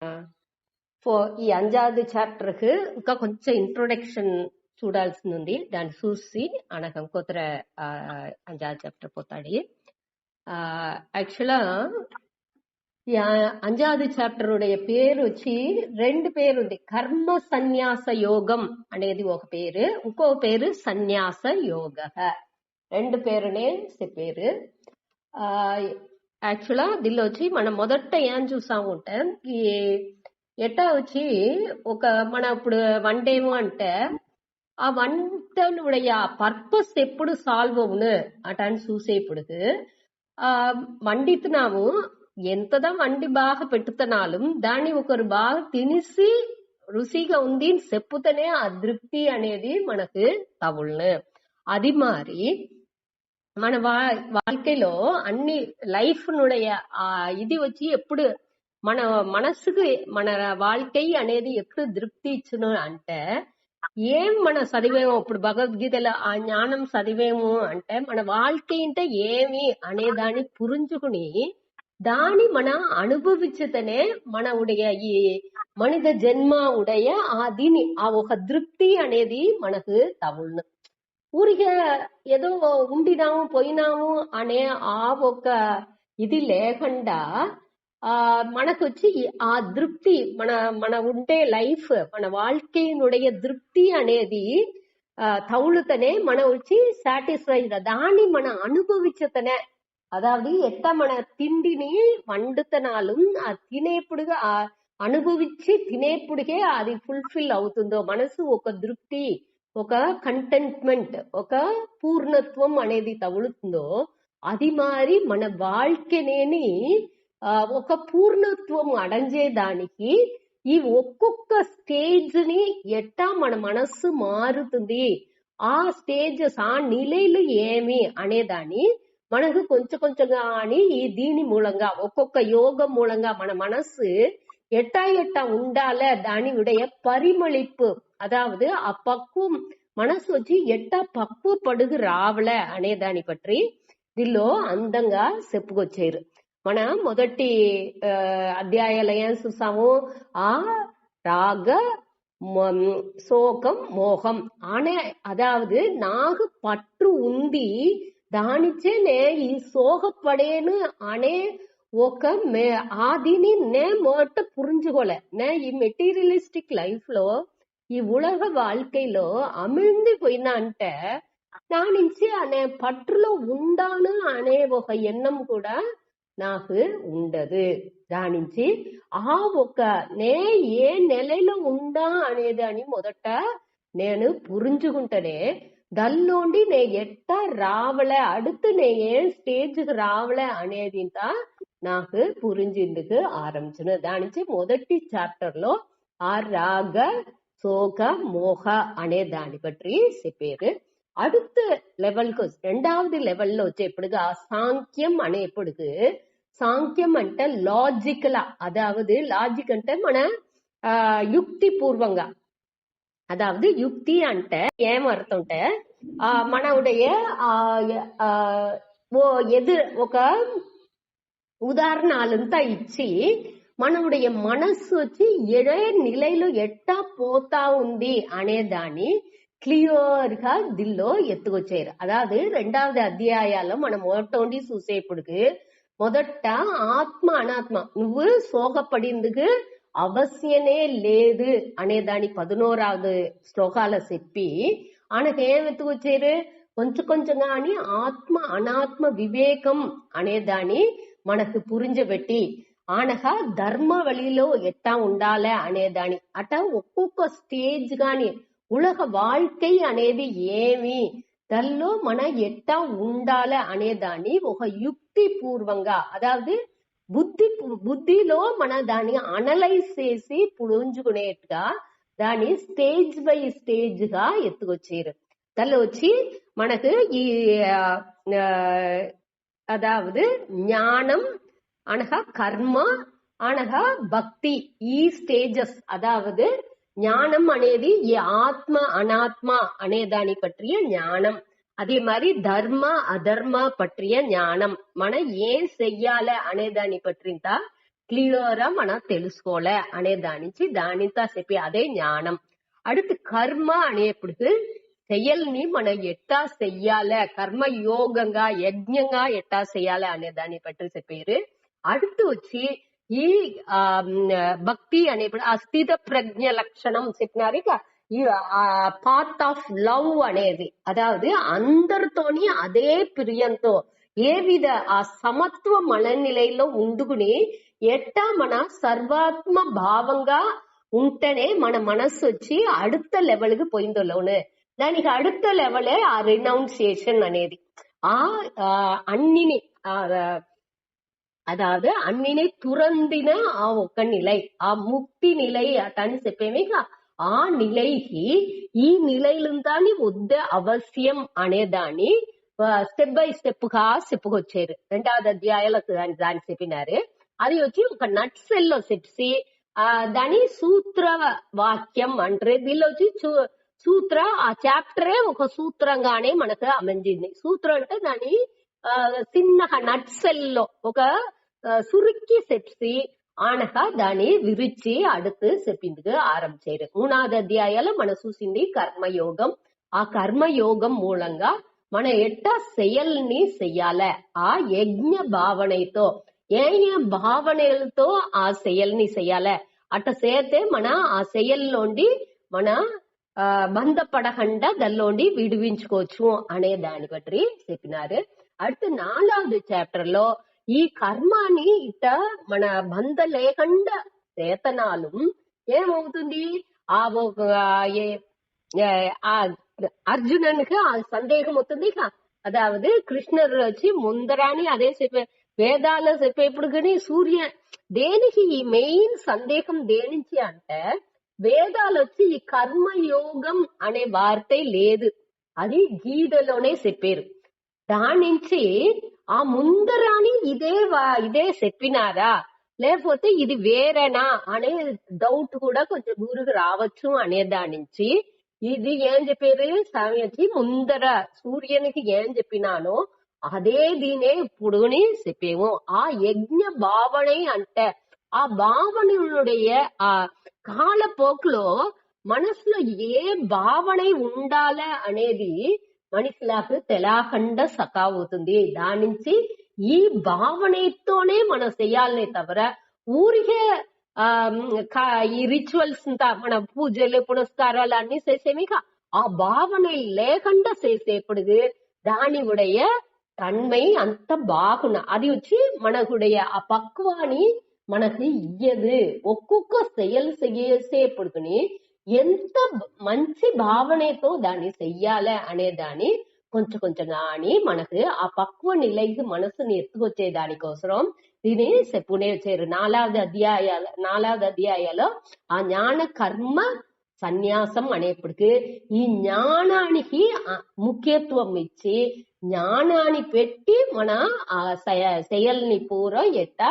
ఈ 5వ చాప్టర్కి ఇంకా కొంచెం ఇంట్రొడక్షన్ చూడాల్సింది ఉంది. దాన్ని చూసి అనగా ఇంకొతర 5వ చాప్టర్ పోతాడు. యాక్చువల్గా ఈ 5வது చాప్టర్ ఉடைய పేరు వచ్చి 2 పేరు ఉంది. కర్మ సన్యాస యోగం అనేది ఒక పేరు, ఇంకో పేరు సన్యాస యోగ. 2 పేరునే చెప్పారు. యాక్చువల్గా దీనిలో వచ్చి మనం మొదట ఏం చూసామంటే ఈ ఎట్టా వచ్చి ఒక మన ఇప్పుడు వంటేమో అంటే ఆ వంటనుடைய పర్పస్ ఎప్పుడు సాల్వ్ అవును అటని చూసేప్పుడు వండితున్నాము. ఎంతదా వండి బాగా పెట్టుతున్నాலும் దాన్ని ఒకరు బాగా తినేసి రుచిగా ఉంది అని చెప్పుతనే ఆ తృప్తి అనేది మనకు తగులును. అది మారి మన வாழ்க்கைలో అన్ని లైఫ్ నుடைய ఇది వచ్చి ఎప్పుడు మన మనసుకు మన வாழ்க்கை అనేది ఎప్పుడు తృప్తి ఇచ్చును అంటే ఏం మన చదివేమో ఇప్పుడు భగవద్గీతలో ఆ జ్ఞానం చదివేము అంటే మన வாழ்க்கை అంటే ఏమి అనే దాన్ని పురించుకుని దాని మన అనుభవించితేనే మన ఉடைய ఈ మనిద జన్మ ఉடைய దీని ఆ ఒక తృప్తి అనేది మనకు తగులును. ఊరిగా ఏదో ఉండినాము పోయినాము అనే ఆ ఒక ఇది లేకుండా మనకు వచ్చి ఆ తృప్తి మన ఉండే లైఫ్ మన வாழ்க்கையினுடைய తృప్తి అనేది తగులుతనే మన వచ్చి సాటిస్ఫై దాన్ని మన అనుభవించతనే. అదావది ఎట్ట మన తిండిని వండుతనాலும் తినేప్పుడుగా అనుభవించి తినేప్పుడుకే అది ఫుల్ఫిల్ అవుతుందో మనసు ఒక తృప్తి ఒక కంటెంట్మెంట్ ఒక పూర్ణత్వం అనేది తగులుతుందో అది మారి మన வாழ்க்கைనేని ఒక పూర్ణత్వం అడంజేదానికి ఈ ఒక్కొక్క స్టేజ్ ని ఎట్టా మన మనస్సు మారుతుంది ఆ స్టేజెస్ ఆ నిలయలు ఏమి అనేదాన్ని మనకు కొంచెం కొంచెంగా అని ఈ దీని మూలంగా ఒక్కొక్క యోగం మూలంగా మన మనస్సు ఎట్టా ఎట్టా ఉండాల దాని ఉடைய పరిమళిப்பு అదాவது ఆ పக்குவம் మనసు వచ్చి ఎట్టా పక్వపడుగు రావల అనే దాని పற்றி దీనిలో అందంగా చెప్పుకొచ్చారు. మన మొదటి అధ్యాయాలు ఏం చూసాము ఆ రాగ శోకం మోహం అనే అదాவது నాకు పట్టు ఉంది దానిచే నే ఈ సోగపడేను అనే ఒక ఆదిని నే మొట్ట పురించుకోలే. నే ఈ మెటీరియలిస్టిక్ లైఫ్ లో ఈ ఉలగ வாழ்க்கைలో అమిழ்ந்து పోయినా అంటే నా నుంచి అనే పట్టులో ఉండాను అనే ఒక ఎన్నం కూడా నాకు ఉండదు. దాని నుంచి ఆ ఒక నే ఏ నెలలో ఉండా అనేదాన్ని మొదట నేను పురించుకుంటేనే దానిలోండి నే ఎట్టా రావలే அடுத்து నే ఏ స్టేజ్కి రావలే అనేది నాకు పురించేందుకు ఆరంభించను. దాని నుంచి మొదటి చాప్టర్ లో ఆ రాగ శోక మోహ అనే దాన్ని పற்றி చెప్పారు. அடுத்த లెవెల్కు 2வது లెవెల్లో వచ్చేప్పుడుగా సాంఖ్యం అనేప్పుడుకు సాంఖ్యం అంటే లాజికల్ అదాவது లాజిక్ అంటే మన యుక్తి పూర్వంగా అదాவது యుక్తి అంటే ఏమర్థంటే మన ఉடைய ఒక ఉదాహరణలంతా ఇచ్చి మనవుடைய మనస్సు వచ్చి ఏ నిలయలో ఎట్టా పోతా ఉంది అనే దాన్ని క్లియర్ గా దిల్లో ఎత్తుకొచ్చారు. అదాவது 2வது అధ్యాయాల్లో మనం మొట్టండి చూసేప్పుడుకు మొదట ఆత్మ అనాత్మ నువ్వు సోగపడిందుకు అవశ్యమే లేదు అనే దాని 11வது శ్లోకాల చెప్పి ఆయనకు ఏం ఎత్తుకొచ్చారు కొంచెం కొంచెంగా అని ఆత్మ అనాత్మ వివేకం అనే దాన్ని మనకు పురించబెట్టి ఆనగా ధర్మ వழிలో ఎట్టా ఉండాలి అనేదాని అట ఒక్కొక్క స్టేజ్ గాని ఉలగ வாழ்க்கை అనేది ఏమి దానిలో మన ఎట్టా ఉండాలి అనేదాన్ని ఒక యుక్తి పూర్వంగా అదాவது బుద్ధిలో మన దాన్ని అనలైజ్ చేసి పుంజుకునేట్టుగా దాన్ని స్టేజ్ బై స్టేజ్ గా ఎత్తుకొచ్చారు. దానిలో వచ్చి మనకు ఈ అదాவது ஞானம் అనగా కర్మ అనగా భక్తి ఈ స్టేజెస్ అదాவது ஞானம் అనేది ఈ ఆత్మ అనాత్మ అనే దాని పற்றிய ஞானம். அதே மாதிரி தர்ம அதர்ம பற்றிய ஞானம் మన ఏం చెయ్యాలి అనే దాని పట్టింత క్లియర్ మన తెలుసుకోలే అనే దానితో చెప్పి అదే జ్ఞానం. அடுத்து కర్మ అనేప్పుడు செயல்ని మనం ఎట్టా చెయ్యాలి, కర్మయోగంగా యజ్ఞంగా ఎట్టా చెయ్యాలి అనే దాన్ని పట్టి చెప్పారు. அடுத்து వచ్చి ఈ భక్తి అనేప్పుడు ఆ స్థిత ప్రజ్ఞ లక్షణం చెప్పినారు. ఇక ఈ పాత్ ఆఫ్ లవ్ అనేది, అదావదు అందరితోని అదే ప్రియంతో ఏ విధ ఆ సమత్వ మనநிலைలో ఉండుకుని ఎట్టా మన సర్వాత్మ భావంగా ఉంటేనే మన మనస్సు వచ్చి அடுத்த లెవెల్కి పోయిందోలోను. దానికి அடுத்த లెవెలే ఆ రినౌన్సియేషన్ అనేది. ఆ అన్నిని அதாவது அன்னினை துறந்தின ఆ ఒక నిలై, ఆ ముక్తి నిలై అటని చెప్పేమే. ఆ నిలైకి ఈ నిలైలుందాని వద్ద అవశ్యం అనేదాన్ని స్టెప్ బై స్టెప్ గా చెప్పుకొచ్చారు. 2వ అధ్యాయంలో దాన్ని చెప్పినారు. అది వచ్చి ఒక నట్ సెల్ లో చెప్పి దాని సూత్ర వాక్యం అంటారు. దీనిలో వచ్చి సూత్ర ఆ చాప్టరే ఒక సూత్రంగానే మనకు అమంజింది. సూత్రం అంటే దాని చిన్న నట్ సెల్ లో ఒక சுருக்கி செப்சி ஆனகா దాని విరిచి அடுத்து చెప్పింది ఆరంభించారు. 3వ అధ్యాయంలో మనం చూసింది కర్మయోగం. ఆ కర్మయోగం మూలంగా మన ఎట్టా செயல்ని చెయ్యాలి, ఆ యజ్ఞ భావనతో ఏ భావనలతో ఆ செயల్ని చెయ్యాలి, అట్ట చేస్తే మన ఆ செயల్లోండి మన బంధపడకుండా దానిలోండి విడివించుకోవచ్చు అనే దాన్ని బట్టి చెప్పినారు. அடுத்து 4వ చాప్టర్ లో ఈ కర్మాని ఇట్ట మన బంధ లేకుండా చేతనాలు ఏమవుతుంది, ఆ అర్జునునికి ఆ సందేహం అవుతుంది. అదావదు కృష్ణుడు వచ్చి ముందరాని అదే చెప్పే వేదాల్లో చెప్పేప్పుడు కానీ సూర్య దేనికి ఈ మెయిన్ సందేహం దేనించి అంటే వేదాలు వచ్చి ఈ కర్మయోగం అనే వార్తే లేదు, అది గీతలోనే చెప్పారు. దాని నుంచి ఆ ముందరాని ఇదే చెప్పినారా లేకపోతే ఇది వేరేనా అనే డౌట్ కూడా కొంచెం దూరకు రావచ్చు అనే దాని నుంచి ఇది ఏం చెప్పారు స్వామి వచ్చి ముందర సూర్యునికి ఏం చెప్పినానో అదే దీనే ఇప్పుడుని చెప్పేము. ఆ యజ్ఞ భావన అంటే ఆ భావనుடைய ఆ కాలపోకులో మనసులో ఏ భావన ఉండాల అనేది మనిషిలాకు తెలాకుండా సకావుతుంది. దాని నుంచి ఈ భావనతోనే మనం చెయ్యాలనే తవర ఊరికే ఈ రిచువల్స్ మన పూజలు పునస్కారాలు అన్ని చేసేవి ఆ భావన లేకుండా చేసేప్పుడు దాని ఉடைய తన్మై అంత బాగున్న అది వచ్చి మనకుடைய ఆ పక్వాన్ని మనకు ఇయ్యదు. ఒక్కొక్క செயல் చేసేప్పుడుని ఎంత మంచి భావనతో దాన్ని చెయ్యాలి అనే దాన్ని కొంచెం కొంచెంగా అని మనకు ఆ పక్వ నిలైకి మనసుని ఎత్తుకొచ్చే దానికోసం దీని చెప్పునే వచ్చారు. 4వ అధ్యాయాలో ఆ జ్ఞాన కర్మ సన్యాసం అనేప్పటికీ ఈ జ్ఞానానికి ముఖ్యత్వం ఇచ్చి జ్ఞానాన్ని పెట్టి మన ఆ செயల్ని పూర్వం ఎట్టా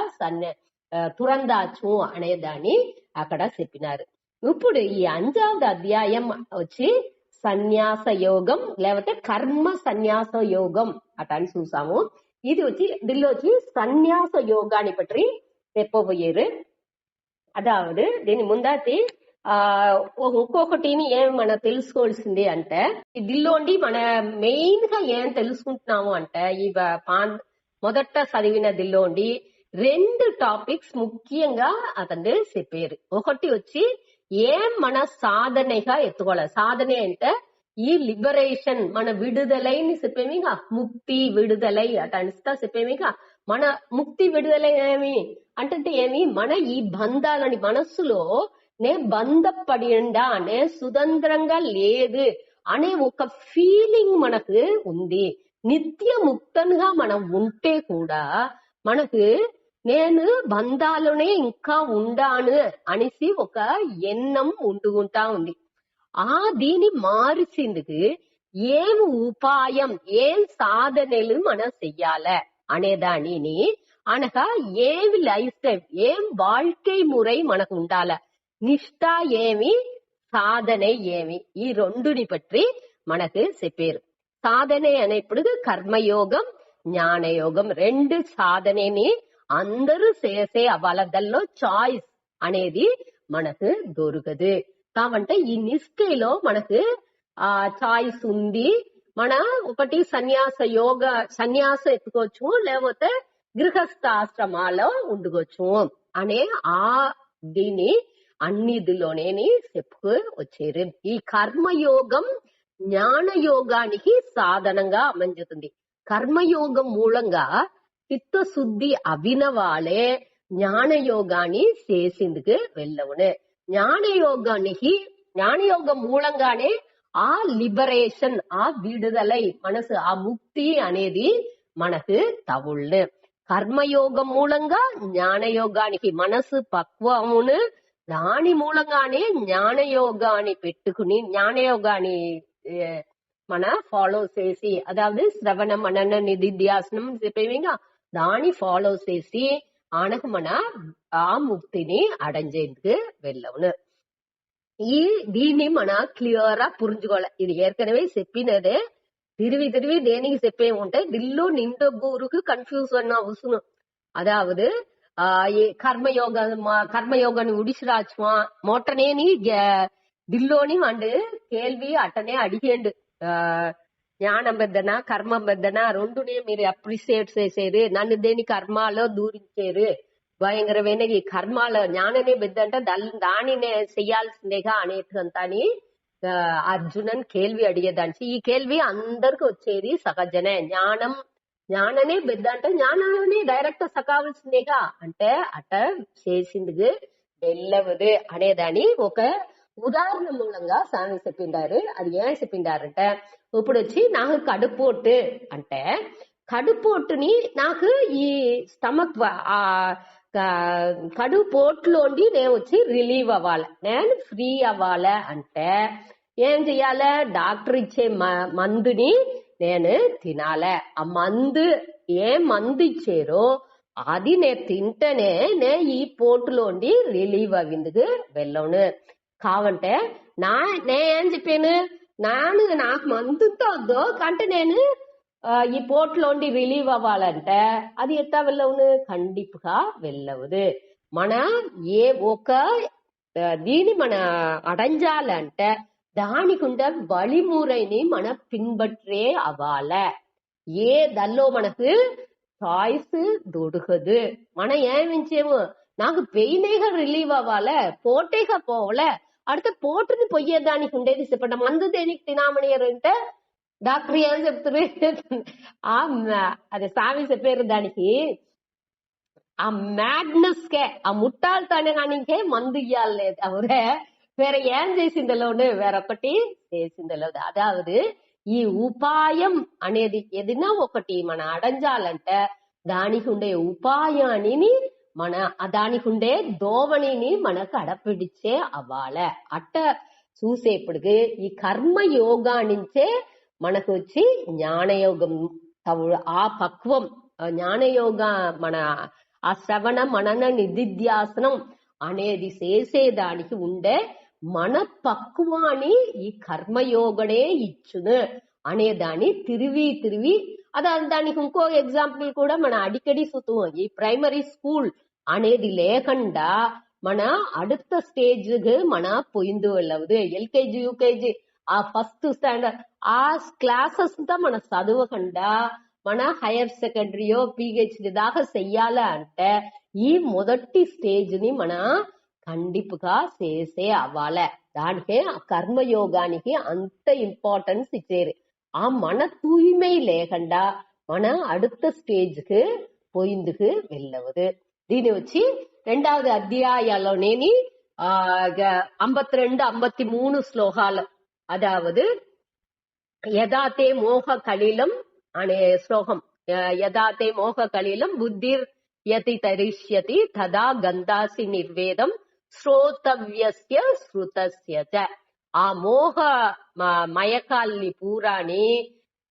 తురందాచు అనే దాన్ని అక్కడ చెప్పినారు. ఇప్పుడు ఈ 5వ అధ్యాయం వచ్చి సన్యాస యోగం లేకపోతే కర్మ సన్యాస యోగం అటని చూసాము. ఇది వచ్చి దీనిలో వచ్చి సన్యాస యోగాన్ని పట్టి చెప్పబోయారు. అదావదు దీని ముందటి ఇంకొకటిని ఏం మనం తెలుసుకోవాల్సింది అంటే దీనిలోండి మన మెయిన్ గా ఏం తెలుసుకుంటున్నాము అంటే ఈ మొదట చదివిన దీనిలోండి 2 టాపిక్స్ ముఖ్యంగా అతను చెప్పారు. ఒకటి వచ్చి ఏం మన సాధనగా ఎత్తుకోవాలి. సాధన అంటే ఈ లిబరేషన్ మన విడుదలైని చెప్పేమిగా ముక్తి విడుదలై అట అనిస్తా చెప్పేమిగా మన ముక్తి విడుదలై ఏమి అంటే ఏమి మన ఈ బంధాలని మనస్సులో నే బంధపడిండా నే సుతంత్రంగా లేదు అనే ఒక ఫీలింగ్ మనకు ఉంది. నిత్య ముక్తంగా మనం ఉంటే కూడా మనకు నేను బంధాలనే ఇంకా ఉండాను అనేసి ఒక ఎన్నం ఉండుకుంటా ఉంది. ఆ దీని మారిసిందుకు ఏం ఉపాయం ఏం సాధనలు మనం చెయ్యాల అనే దానిని అనగా ఏమి లైఫ్ స్టైల్ ఏం வாழ்க்கை మురై మనకు ఉండాల, నిష్ఠ ఏమి సాధన ఏమి ఈ రెండుని పట్టి మనకు చెప్పారు. సాధన అనేప్పుడు కర్మయోగం జ్ఞానయోగం 2 సాధనని అందరూ చేసే వాళ్ళలో చాయిస్ అనేది మనకు దొరకదు. కాబట్టి ఈ నిష్ఠలో మనకు చాయిస్ ఉంది. మన ఒకటి సన్యాసం ఎత్తుకోవచ్చు, లేకపోతే గృహస్థాశ్రమాల్లో ఉండుకోవచ్చు అనే దీన్ని అన్నిదిలోనే చెప్పుకు వచ్చారు. ఈ కర్మయోగం జ్ఞానయోగానికి సాధనంగా అమంజుతుంది. కర్మయోగం మూలంగా చిత్తశుద్ధి అవిన వాళ్ళే జ్ఞానయోగాన్ని చేసిందుకు వెళ్ళవును. జ్ఞానయోగం మూలంగానే ఆ లిబరేషన్, ఆ విడుదలై మనసు, ఆ ముక్తి అనేది మనకు తవుళ్ళు. కర్మయోగం మూలంగా జ్ఞానయోగానికి మనసు పక్వమును, దాని మూలంగానే జ్ఞానయోగాన్ని పెట్టుకుని జ్ఞానయోగాన్ని మన ఫాలో చేసి, అదాவது శ్రవణ మనన నిధిధ్యాసనం చెప్పేవిగా దాన్ని ఫాలో చేసి ఆనకు మన ఆ ముక్తిని అడంజేందుకు వెళ్ళవును. దీన్ని మన క్లియర్ గా పురించుకోవాలి. ఇది ఏర్కనవే చెప్పినదే, తిరిగి దేనికి చెప్పే ఉంటాయి దిల్లు నిండొగ్గురుకు కన్ఫ్యూజన్ అవసరం. அதாவது கர்மயோகன்னு உடிச்சுராச்சுவா மோட்டனேனி தில்லோனி வந்து கேள்வி అట్టనే అడిగేండు. జ్ఞానం పెద్దనా కర్మం పెద్దనా రెండునే మీరు అప్రిషియేట్ చేసేది, నన్ను దేని కర్మాలో దూరించేరు, భయంకరమైన ఈ కర్మాలో జ్ఞాననే పెద్దంటే దానినే చెయ్యాల్సిందేగా అనేటంతని అర్జునన్ కేள்వి అడిగేదానికి ఈ కేள்వి అందరికి వచ్చేది సహజనే. జ్ఞాననే పెద్ద అంటే జ్ఞానాన్ని డైరెక్ట్ సకావాల్సిందేగా అంటే అట్ట చేసింది వెళ్ళవదు అనేదాని ఒక ఉదాహరణ మూలంగా స్వామి చెప్పిండారు. అది ఏం చెప్పిండారంటే, ఇప్పుడు వచ్చి నాకు కడుపోటు అంటే కడుపోటుని నాకు ఈ స్టమక్ కడుపోట్లోండి నేను వచ్చి రిలీవ్ అవ్వాలి, నేను ఫ్రీ అవ్వాలి అంటే ఏం చెయ్యాలి? డాక్టర్ ఇచ్చే మందుని నేను తినాలే. ఆ మందు ఏం మందు ఇచ్చారో అది నేను తింటేనే నేను ఈ పోటులోండి రిలీవ్ అవ్విందుకు వెళ్ళను. కావంటే నేనేం చెప్పాను, నాకు మందుతో వద్దు కంటే నేను ఈ పోట్లోండి రిలీవ్ అవ్వాలంటే అది ఎట్టా వెళ్ళవును? ఖండిపుగా వెళ్ళవదు. మన ఒక దీని మన అడంజాలంటే దానికుండే వழிமுறைని మన పిన్బట్రే అవ్వాలి. దానిలో మనకు చాయిస్ దొరకదు. మనం ఏమించేము, నాకు పెయినేగా రిలీవ్ అవ్వాలి, పోటేగా పోవాలే, அடுத்த పోటుని పొయ్యేదానికి ఉండేది చెప్పండి. మందు దేనికి తినామనియారంటే డాక్టర్ ఏం చెప్తారు, అదే స్వామి చెప్పారు దానికి ఆ మ్యాడ్నెస్ కే, ఆ ముట్టాల్తనానికే మందు ఇయ్యాలేదు. అవరే వేற ఏం చేసిందలోను వేరొకటి చేసిందలేదు. అదాவது ఈ ఉపాయం అనేది ఏదైనా ఒకటి మన అడంజాలంటే దానికి ఉండే ఉపాయాన్ని మన దానికి ఉండే దోవణిని మనకు అడపిడిచే అవ్వాలి. అట్ట చూసేప్పటికి ఈ కర్మయోగా నుంచే మనకు వచ్చి జ్ఞానయోగం ఆ పక్వం, జ్ఞానయోగ మన ఆ శ్రవణ మనన నిధిధ్యాసనం అనేది చేసేదానికి ఉండే మన పక్వాన్ని ఈ కర్మయోగనే ఇచ్చును అనేదాన్ని తిరిగి దానికి ఇంకో ఎగ్జాంపుల్ కూడా మన అడికడి సుతం. ఈ ప్రైమరీ స్కూల్ అనేది లేకుండా మన அடுத்த స్టేజ్కి మన పోయిందు వెళ్ళవదు. ఎల్కేజీ యూకేజీ ఆ ఫస్ట్ స్టాండర్డ్ ఆ క్లాసెస్ మన చదవకుండా మన హైయర్ సెకండరీయో పిహెచ్డి దాకా చెయ్యాలి అంటే ఈ మొదటి స్టేజ్ ని మన ఖండిపుగా చేసే అవ్వాలి. దానికే కర్మయోగానికి అంత ఇంపార్టెన్స్ ఇచ్చేరు. ఆ మన తూய்மை లేకుండా మన அடுத்த స్టేజ్కి పోయిందుకు వెళ్ళవదు. దీని వచ్చి 2వ అధ్యాయాలోనేని 52, 53 శ్లోకాలు. అదాவது యదాతే మోహ కలిలం అనే శ్లోకం. యదాతే మోహ కలిలం బుద్ధిర్ యతి తరిష్యతి తదా గంధాసి నిర్వేదం శ్రోతవ్యస్య శృతస్య చ. ఆ మోహ మయకాల్ని పూరాని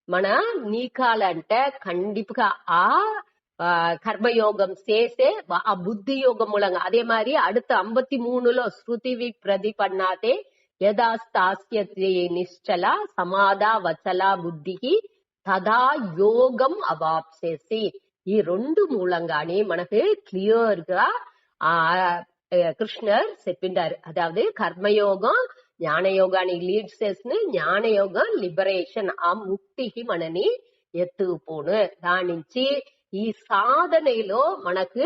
మన నీకాలంటే ఖండిపుగా ఆ కర్మయోగం చేసే ఆ బుద్ధి యోగం మూలంగా. అదే మరి அடுத்த 53లో శృతివి ప్రతిపన్నాతే యదా స్థాస్యతి నిశ్చల సమాధా వచల బుద్ధి తదా యోగం అవాప్సేసి. ఈ రెండు మూలంగాని మనకు క్లియర్ గా ఆ కృష్ణర్ చెప్పిండారు. అదావదు కర్మయోగం జ్ఞానయోగానికి లీడ్ చేసిన జ్ఞానయోగం లిబరేషన్, ఆ ముక్తికి మనని ఎత్తుకుపోను. దాని నుంచి ఈ సాధనలో మనకు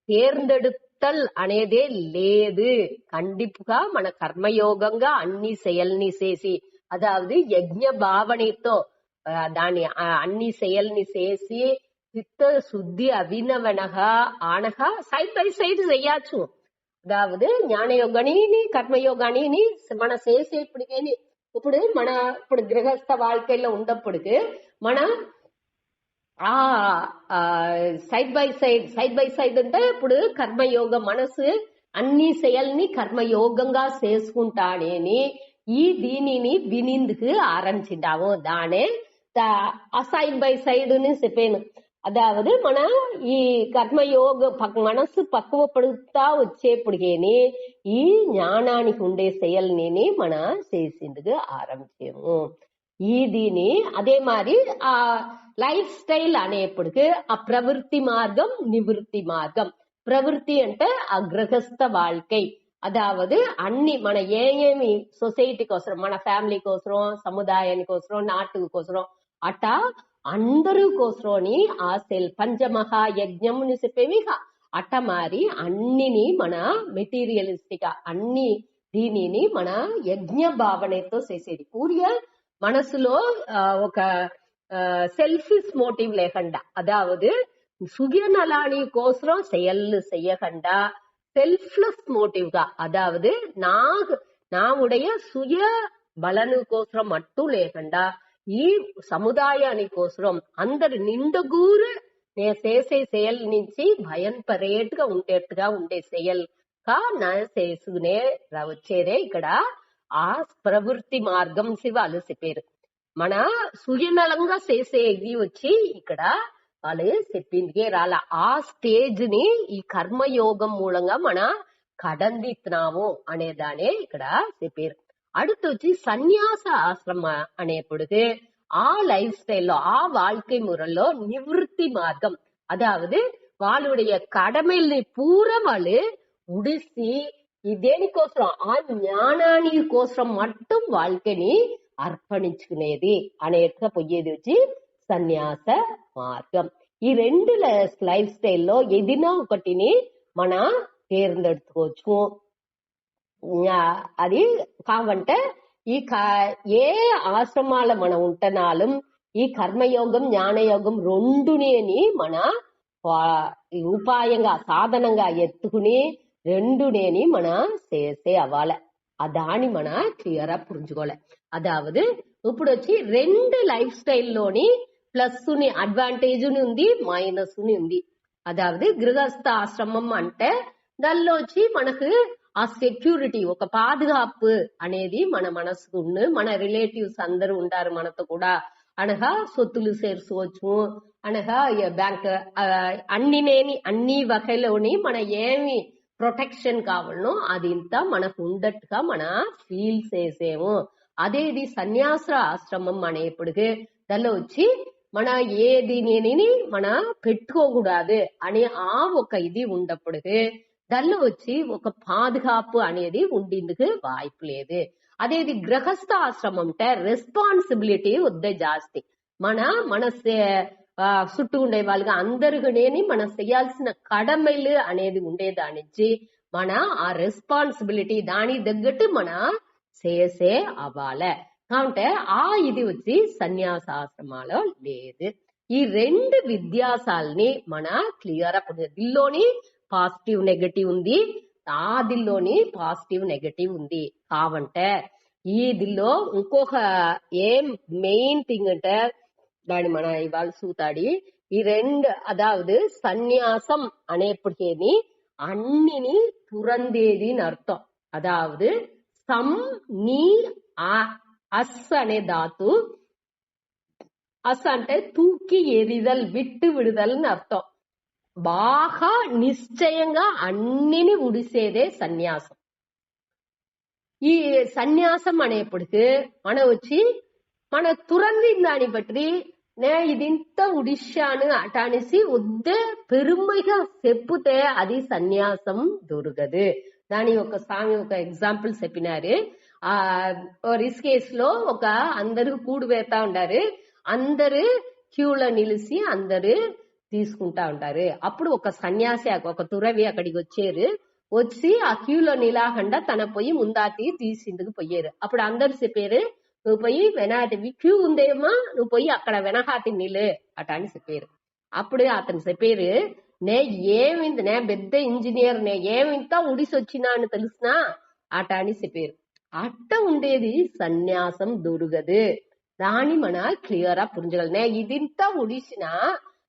தேர்ந்தெடுத்தல் అనేదే లేదు. కండిపుగా మన కర్మయోగంగా అన్ని செயல்ని చేసి, అదావదు యజ్ఞ భావనతో దాని అన్ని செயల్ని చేసి చిత్త శుద్ధి అవినవనగా ఆనగా సైడ్ బై సైడ్ చెయ్యొచ్చు. అదావదు జ్ఞానయోగాన్ని కర్మయోగాన్ని మన చేసేప్పటికేని ఇప్పుడు గృహస్థ வாழ்க்கையில ఉండప్పటికి మన సైడ్ బై సైడ్ అంటే ఇప్పుడు కర్మయోగ మనసు అన్ని செயల్ని కర్మయోగంగా చేసుకుంటానేని ఈ దీనిని వినిందుకు ఆరంభించాము. దానే సైడ్ బై సైడ్ ని చెప్పాను. అదావదు మన ఈ కర్మయోగ మనసు పక్వపడుతా వచ్చేప్పటికేని ఈ జ్ఞానానికి ఉండే செயల్ని మన చేసిందుకు ఆరంభించాము. ఈ దీని అదే మరి ఆ లైఫ్ స్టైల్ అనేప్పటికి ఆ ప్రవృత్తి మార్గం నివృత్తి మార్గం. ప్రవృత్తి అంటే ఆ గృహస్థ வாழ்க்கை, అదావదు అన్ని మన ఏమేమి సొసైటీ కోసం, మన ఫ్యామిలీ కోసం, సముదాయాని కోసం, నాటు కోసం అట్టా అందరూ కోసమని ఆ పంచమహాయజ్ఞం చెప్పేవి అట్ట మారి అన్నిని మన మెటీరియలిస్టిక్ అన్ని దీనిని మన యజ్ఞ భావనతో చేసేది. పూర్య మనసులో ఒక సెల్ఫిష్ మోటివ్ లేకుండా, అదావదు சுயநலானி கோசரம் செயல் செய்யகண்டா செல்ஃப்லெஸ் மோட்டிவ்கா, அதாவது நாமுடைய சுய பலனு கோசரம் மட்டும் లేకుండా ఈ సముదాయానికోసం అందరు నిండుగూరు చేసే செயల్ నుంచి భయం పరేట్టుగా ఉండేట్టుగా ఉండే செயల్ కా చేసుకునే వచ్చేదే ఇక్కడ ఆ ప్రవృత్తి మార్గం వాళ్ళు చెప్పారు. మన సుయనలంగా చేసేది వచ్చి ఇక్కడ వాళ్ళు చెప్పిందికే రాల. ఆ స్టేజ్ ని ఈ కర్మయోగం మూలంగా మన కడందిస్తున్నాము అనేదానే ఇక్కడ చెప్పారు. அடுத்து వచ్చి సన్యాస ఆశ్రమ అనేప్పటికి ఆ లైఫ్ స్டைల్లో ఆ வாழ்க்கை முறைలో நிவృత్తి మార్గం, அதாவது వాళ్ళుடைய கடமைల్ని పూరా వాళ్ళు ఉడిసి దేనికోసం ఆ జ్ఞానాని కోసం మట్టుం வாழ்க்கைని అర్పణించుకునేది అనేట్టుగా పోయేది వచ్చి సన్యాస మార్గం. ఈ రెండు లైఫ్ స్టైల్లో ఏదినా ఒకటిని మన తేర్ந்தெடுத்துకోవచ్చు. అది కావంటే ఈ ఏ ఆశ్రమాల మనం ఉంటనాலும் ఈ కర్మయోగం జ్ఞానయోగం రెండునేని మన ఉపాయంగా సాధనంగా ఎత్తుకుని రెండునేని మన చేసే అవ్వాలి. దాని మన క్లియర్ గా పుంజుకోవాలి. అదావదు ఇప్పుడు వచ్చి రెండు లైఫ్ స్టైల్లోని ప్లస్ ని అడ్వాంటేజ్ ఉంది, మైనస్ ని ఉంది. అదావదు గృహస్థ ఆశ్రమం అంటే దానిలో వచ్చి మనకు ఆ సెక్యూరిటీ, ఒక పాదుగాపు అనేది మన మనసుకు ఉంది. మన రిలేటివ్స్ అందరూ ఉంటారు మనతో కూడా, అనగా సొత్తులు చేర్చుకోవచ్చు, అనగా బ్యాంక్ అన్ని వగైలోని మన ఏమి ప్రొటెక్షన్ కావాలనో అది ఇంత మనకు ఉండట్టుగా మన ఫీల్ చేసేము. అదే ఇది సన్యాస ఆశ్రమం అనేప్పటికీ దానిలో వచ్చి మన ఏదిని మన పెట్టుకోకూడదు అనే ఆ ఒక ఇది ఉండప్పటికీ దానిలో వచ్చి ఒక పాదుగాపు అనేది ఉండేందుకు వాய்ப்பு లేదు. అదేది గృహస్థ ఆశ్రమం అంటే రెస్పాన్సిబిలిటీ వద్ద జాస్తి. మన చుట్టూ ఉండే వాళ్ళకి అందరికీ మనం చేయాల్సిన కడమలు అనేది ఉండేదానిచ్చి మన ఆ రెస్పాన్సిబిలిటీ దాని తగ్గట్టు మన చేసే అవ్వాలి. కాబట్టి ఆ ఇది వచ్చి సన్యాసాశ్రమాలో లేదు. ఈ రెండు వ్యత్యాసాలని మన క్లియర్ అప్పుడు దీనిలోని పాజిటివ్ నెగటివ్ ఉంది, ఆదిలోని పాజిటివ్ నెగటివ్ ఉంది. కావంటే ఈ దీనిలో ఇంకొక ఏం మెయిన్ థింగ్ అంటే దాన్ని మన ఇవాళ చూతాడి ఈ రెండు, అదావదు సన్యాసం అనేప్పటికేమి అన్నిని తురందేది అని అర్థం. అదావదు సమ్ నీ అస్ అనే ధాతు, అస్ అంటే తూకి ఎరిదల్ విట్టు విడుదల్ అని అర్థం. బాగా నిశ్చయంగా అన్నిని ఉడిసేదే సన్యాసం. ఈ సన్యాసం అనేప్పటికి మన వచ్చి మన తురందిన దాన్ని బట్టి నే ఇదింత ఉడిశాను అటానిసి వద్దే పెరుమైగా చెప్పుతే అది సన్యాసం దొరకదు. దాని ఒక స్వామి ఒక ఎగ్జాంపుల్ చెప్పినారు. ఆ రిస్కేస్ లో ఒక అందరూ కూడు వేతా ఉండారు. అందరు క్యూలో నిలిచి అందరు తీసుకుంటా ఉంటారు. అప్పుడు ఒక సన్యాసి ఒక తురవి అక్కడికి వచ్చారు. వచ్చి ఆ క్యూలో నిలాకుండా తన పోయి ముందాటి తీసిందుకు పోయారు. అప్పుడు అందరు చెప్పారు, నువ్వు పోయి వెనాటి క్యూ ఉందేమా, నువ్వు పోయి అక్కడ వెనకాతి నిలు అట అని చెప్పారు. అప్పుడు అతను చెప్పారు, నే ఏమింది, నే పెద్ద ఇంజనీర్, నే ఏమింత ఉడిసి వచ్చినా అని తెలుసునా అట అని చెప్పారు. అట్ట ఉండేది సన్యాసం దొరకదు. దాన్ని మన క్లియర్ గా పురించగలం. నే ఇదింత ఉడిసినా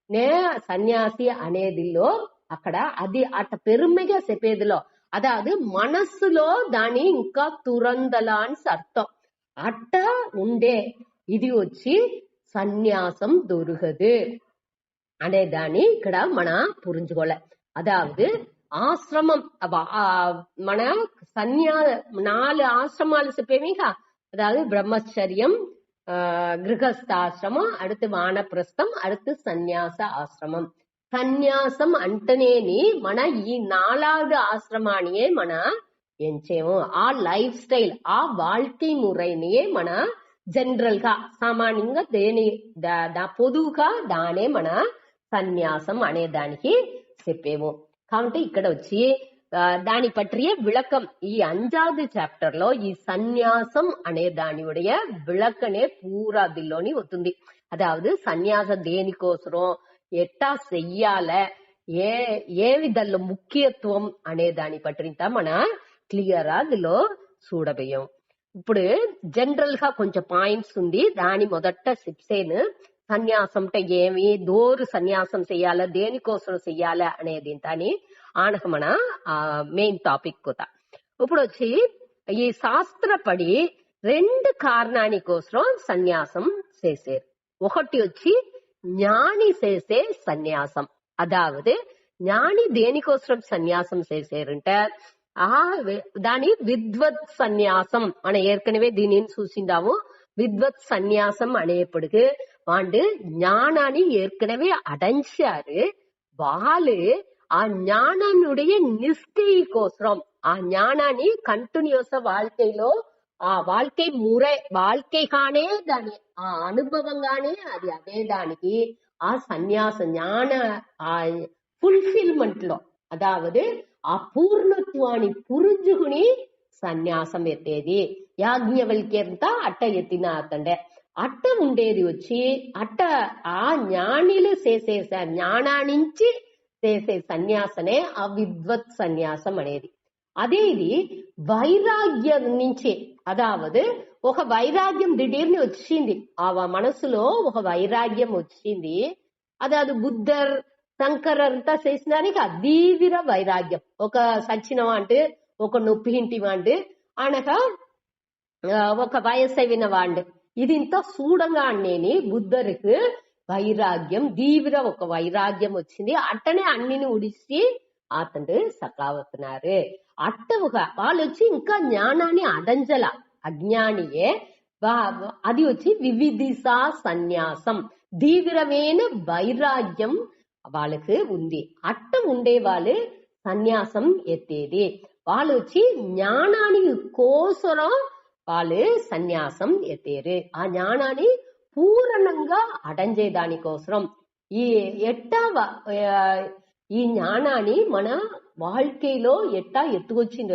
నే సన్యాసి అనేదిలో అక్కడ అది అట్ట పెరుமைగా చెప్పేదిలో అదాదు మనస్సులో దాని ఇంకా తురందల అని అర్థం. అట్ట ఉండే ఇది వచ్చి సన్యాసం దొరకదు అనే దాన్ని ఇక్కడ మన పురించుకోలే. అదాவது ஆசிரமம் మన నాలుగు ఆశ్రమాలు చెప్పేవిగా, அதாவது பிரம்மச்சரியம், గృహస్థాశ్రమం, அடுத்து వానప్రస్థం, அடுத்து సన్యాస ఆశ్రమం. సన్యాసం అంటేనేని మన ఈ 4வது ఆశ్రమానియే మన ఎంచేమో ఆ లైఫ్ స్టైల్, ఆ வாழ்க்கை మురైనియే మన జనరల్ గా సామాన్యంగా దేని పొదువుగా దానే మన సన్యాసం అనే దానికి చెప్పేమో. కాబట్టి ఇక్కడ వచ్చి దాని పற்றிய விளக்கம் ఈ 5வது చాప్టర్ లో ఈ సన్యాసం అనే దానిuடைய విளக்கనే పూరా దిల్లోని వస్తుంది. అదాவது సన్యాసం దేనికోసరం, ఎట్టా చెయ్యాల, ఏ విధంలో ముఖ్యత్వం అనే దాని పట్టింత మన క్లియర్ అందులో చూడబోయాం. ఇప్పుడు జనరల్ గా కొంచెం పాయింట్స్ ఉంది. దాని మొదట చెప్సేను సన్యాసం అంటే ఏమి, దోరు సన్యాసం చెయ్యాల, దేనికోసం చెయ్యాల అనేది దాని ఆనక మన మెయిన్ టాపిక్ కూడా. ఇప్పుడు వచ్చి ఈ శాస్త్రపడి 2 కారణాని కోసం సన్యాసం చేసేరు. ఒకటి వచ్చి జ్ఞాని చేసే సన్యాసం. అదావదు జ్ఞాని దేనికోసం సన్యాసం చేసేరంటే దాని విద్వత్ సన్యాసం మన ఏర్కనవే దీనిని చూసిందాము. విద్వత్ సన్యాసం అనేప్పటికి వాళ్ళు జ్ఞానాన్ని ఏర్కనవే అడంచారు. వాళ్ళు ఆ ஞானனுடைய நிஷ்டை கோசரம், ఆ ஞானாన్ని కంటిన్యూస్ வாழ்க்கைలో ఆ வாழ்க்கை మురై, வாழ்க்கைగానే దాని ఆ అనుభవంగానే అది అదే దానికి ఆ సన్యాస జ్ఞాన ఆ ఫుల్ఫిల్మెంట్ లో అదావదు ఆ పూర్ణత్వాన్ని పురుంజుకుని సన్యాసం ఎత్తేది. యాజ్ఞవల్క్యంతా అట్ట ఎత్తిన అతండే అట్ట ఉండేది వచ్చి అట్ట ఆ జ్ఞానిలు చేసే జ్ఞానానించి చేసే సన్యాసనే ఆ విద్వత్ సన్యాసం అనేది. అదే ఇది వైరాగ్యం నుంచి, అదావదు ఒక వైరాగ్యం దిడీర్ని వచ్చింది, ఆ మనసులో ఒక వైరాగ్యం వచ్చింది. అదాదు బుద్ధర్ శంకర్ అంతా చేసినానికి అదీవిర వైరాగ్యం. ఒక సచ్చినవాంటు, ఒక నొప్పింటి వాండు అనక ఒక వయసైన వాండు ఇది ఇంత చూడంగా అన్నేని బుద్ధరికి వైరాగ్యం దీవిర ఒక వైరాగ్యం వచ్చింది. అట్టనే అన్నిని ఉడిసి అతను సకావుతున్నారు. అట్టవుగా వాళ్ళు వచ్చి ఇంకా జ్ఞానాన్ని అడంజల అజ్ఞానియే అది వచ్చి వివిధిసా సన్యాసం, తీవ్రమైన వైరాగ్యం వాళ్ళకి ఉంది. అట్ట ఉండే వాళ్ళు సన్యాసం ఎత్తేది. వాళ్ళు వచ్చి జ్ఞానానికి కోసరం వాళ్ళు సన్యాసం ఎత్తేరు. ఆ జ్ఞానాన్ని పూర్ణంగా అడంజే దానికోసరం ఈ ఎట్టా ఈ జ్ఞానాన్ని మన வாழ்க்கைలో ఎట్టా ఎత్తుకొచ్చింది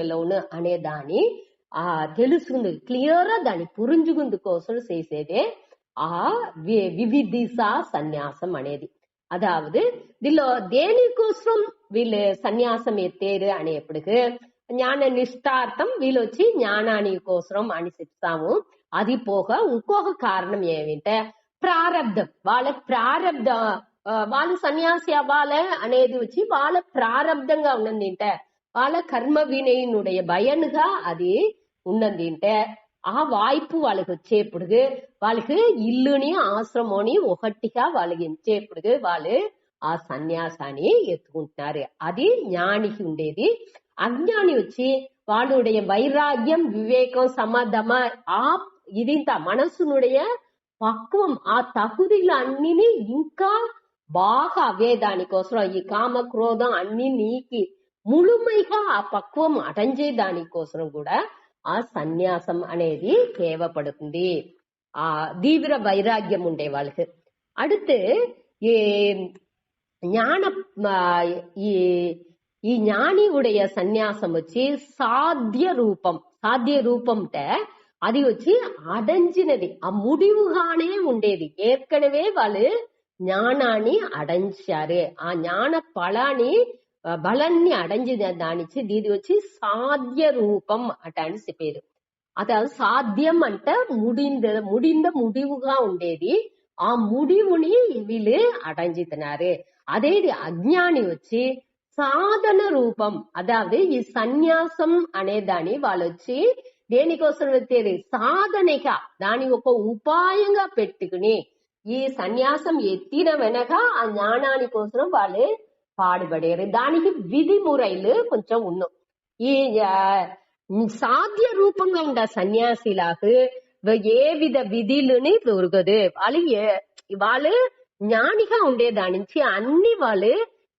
అనే దాన్ని తెలుసుకుంది క్లియర్ గా దాన్ని పురింజుకుందు కోసం చేసేదే ఆ వివిధిసా సన్యాసం అనేది. అదావదు దీనిలో దేనికోసం వీళ్ళు సన్యాసం ఎత్తేరు అనేప్పటికి జ్ఞాన నిష్ఠార్థం వీళ్ళు వచ్చి జ్ఞానాని కోసం అని చెప్తాము. అది పోక ఇంకొక కారణం ఏమిటంటే ప్రారబ్ధం. వాళ్ళ ప్రారబ్ధ వాళ్ళు సన్యాసి అవ్వాలి అనేది వచ్చి వాళ్ళ ప్రారబ్ధంగా ఉన్నది అంటే వాళ్ళ కర్మ వినయనుடைய భయనుగా అది ఉన్నది అంటే ఆ వాய்ப்பு వాళ్ళకి వచ్చేప్పుడు వాళ్ళకి ఇల్లుని ఆశ్రమోని ఒకటిగా వాళ్ళకి ఇచ్చేప్పుడు వాళ్ళు ఆ సన్యాసాన్ని ఎత్తుకుంటున్నారు. అది జ్ఞానికి ఉండేది. అజ్ఞాని వచ్చి వాళ్ళుடைய వైరాగ్యం వివేకం సమాధమ ఆ ఇదింత మనసునుடைய పక్వం ఆ తగుదిలు అన్నిని ఇంకా బాగా అవే దానికోసం ఈ కామ క్రోధం అన్ని నీకి ముழுமைగా ఆ పక్వం అటంజే దానికోసం కూడా ఆ సన్యాసం అనేది தேவைப்படுతుంది. தீவிர வைராக்கியம் ఉండే వాళ్ళకి. அடுத்து ஞான ఈ ஞானி உடைய సన్యాసం వచ్చి సాధ్య రూపంట అది వచ్చి అడంచినది ఆ ముడివుగానే ఉండేది. ఏర్కనవే వాళ్ళు జ్ఞానాన్ని అడంచారు. ఆ జ్ఞాన బలాన్ని అడంచిన దానిచ్చి దీది వచ్చి సాధ్య రూపం అట అని చెప్పేది. అதாவது సాధ్యం అంటే முடிந்த முடிவுగా ఉండేది. ఆ முடிவுని వీళ్ళు అడంచుతున్నారు. అదేది అజ్ఞాని వచ్చి సాధన రూపం. అదావది ఈ సన్యాసం అనే దాన్ని వాళ్ళు వచ్చి దేనికోసం వచ్చేది సాధనగా దాని ఒక ఉపాయంగా పెట్టుకుని ఈ సన్యాసం ఎత్తిన వెనక ఆ జ్ఞానాని కోసం వాళ్ళు పాడుపడారు. దానికి విధిమురైలు కొంచెం ఉన్నాం. ఈ సాధ్య రూపంగా ఉండే సన్యాసిలకు ఏ విధ విధులని దొరకదు. వాళ్ళు జ్ఞానిగా ఉండేదాని నుంచి అన్ని వాళ్ళు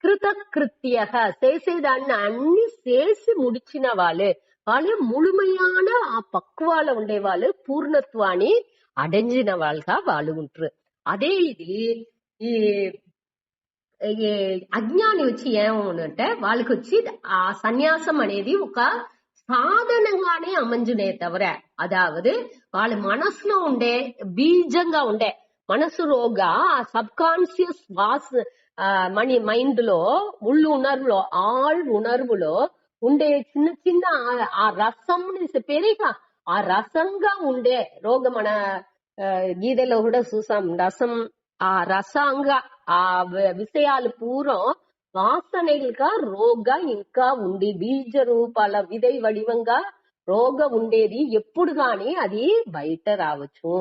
కృతకృత్యగా చేసేదాన్ని అన్ని చేసి ముడిచిన వాళ్ళు ముழுமையான ఆ పక్వాల ఉండే వాళ్ళు పూర్ణత్వాన్ని అడంజిన వాళ్ళగా వాళ్ళు ఉంటారు. అదే ఇది ఈ అజ్ఞాని వచ్చి ఏమంటే వాళ్ళకి వచ్చి ఆ సన్యాసం అనేది ఒక సాధనంగానే అమంజునే తవర అదావదు వాళ్ళ మనసులో ఉండే బీజంగా ఉండే మనసులోగా ఆ సబ్ కాన్షియస్ మైండ్ లో ఉణర్వులో ఉణర్వులో ఉండే చిన్న చిన్న ఆ రసం పెరిగ ఆ రసంగా ఉండే రోగ మన గీతలో కూడా చూసాం. రసం ఆ రసంగా ఆ విషయాలు పూరం వాసనలుగా రోగ ఇంకా ఉండి బీజ రూపాల విధై వడివంగా రోగ ఉండేది. ఎప్పుడు గాని అది బయట రావచ్చు.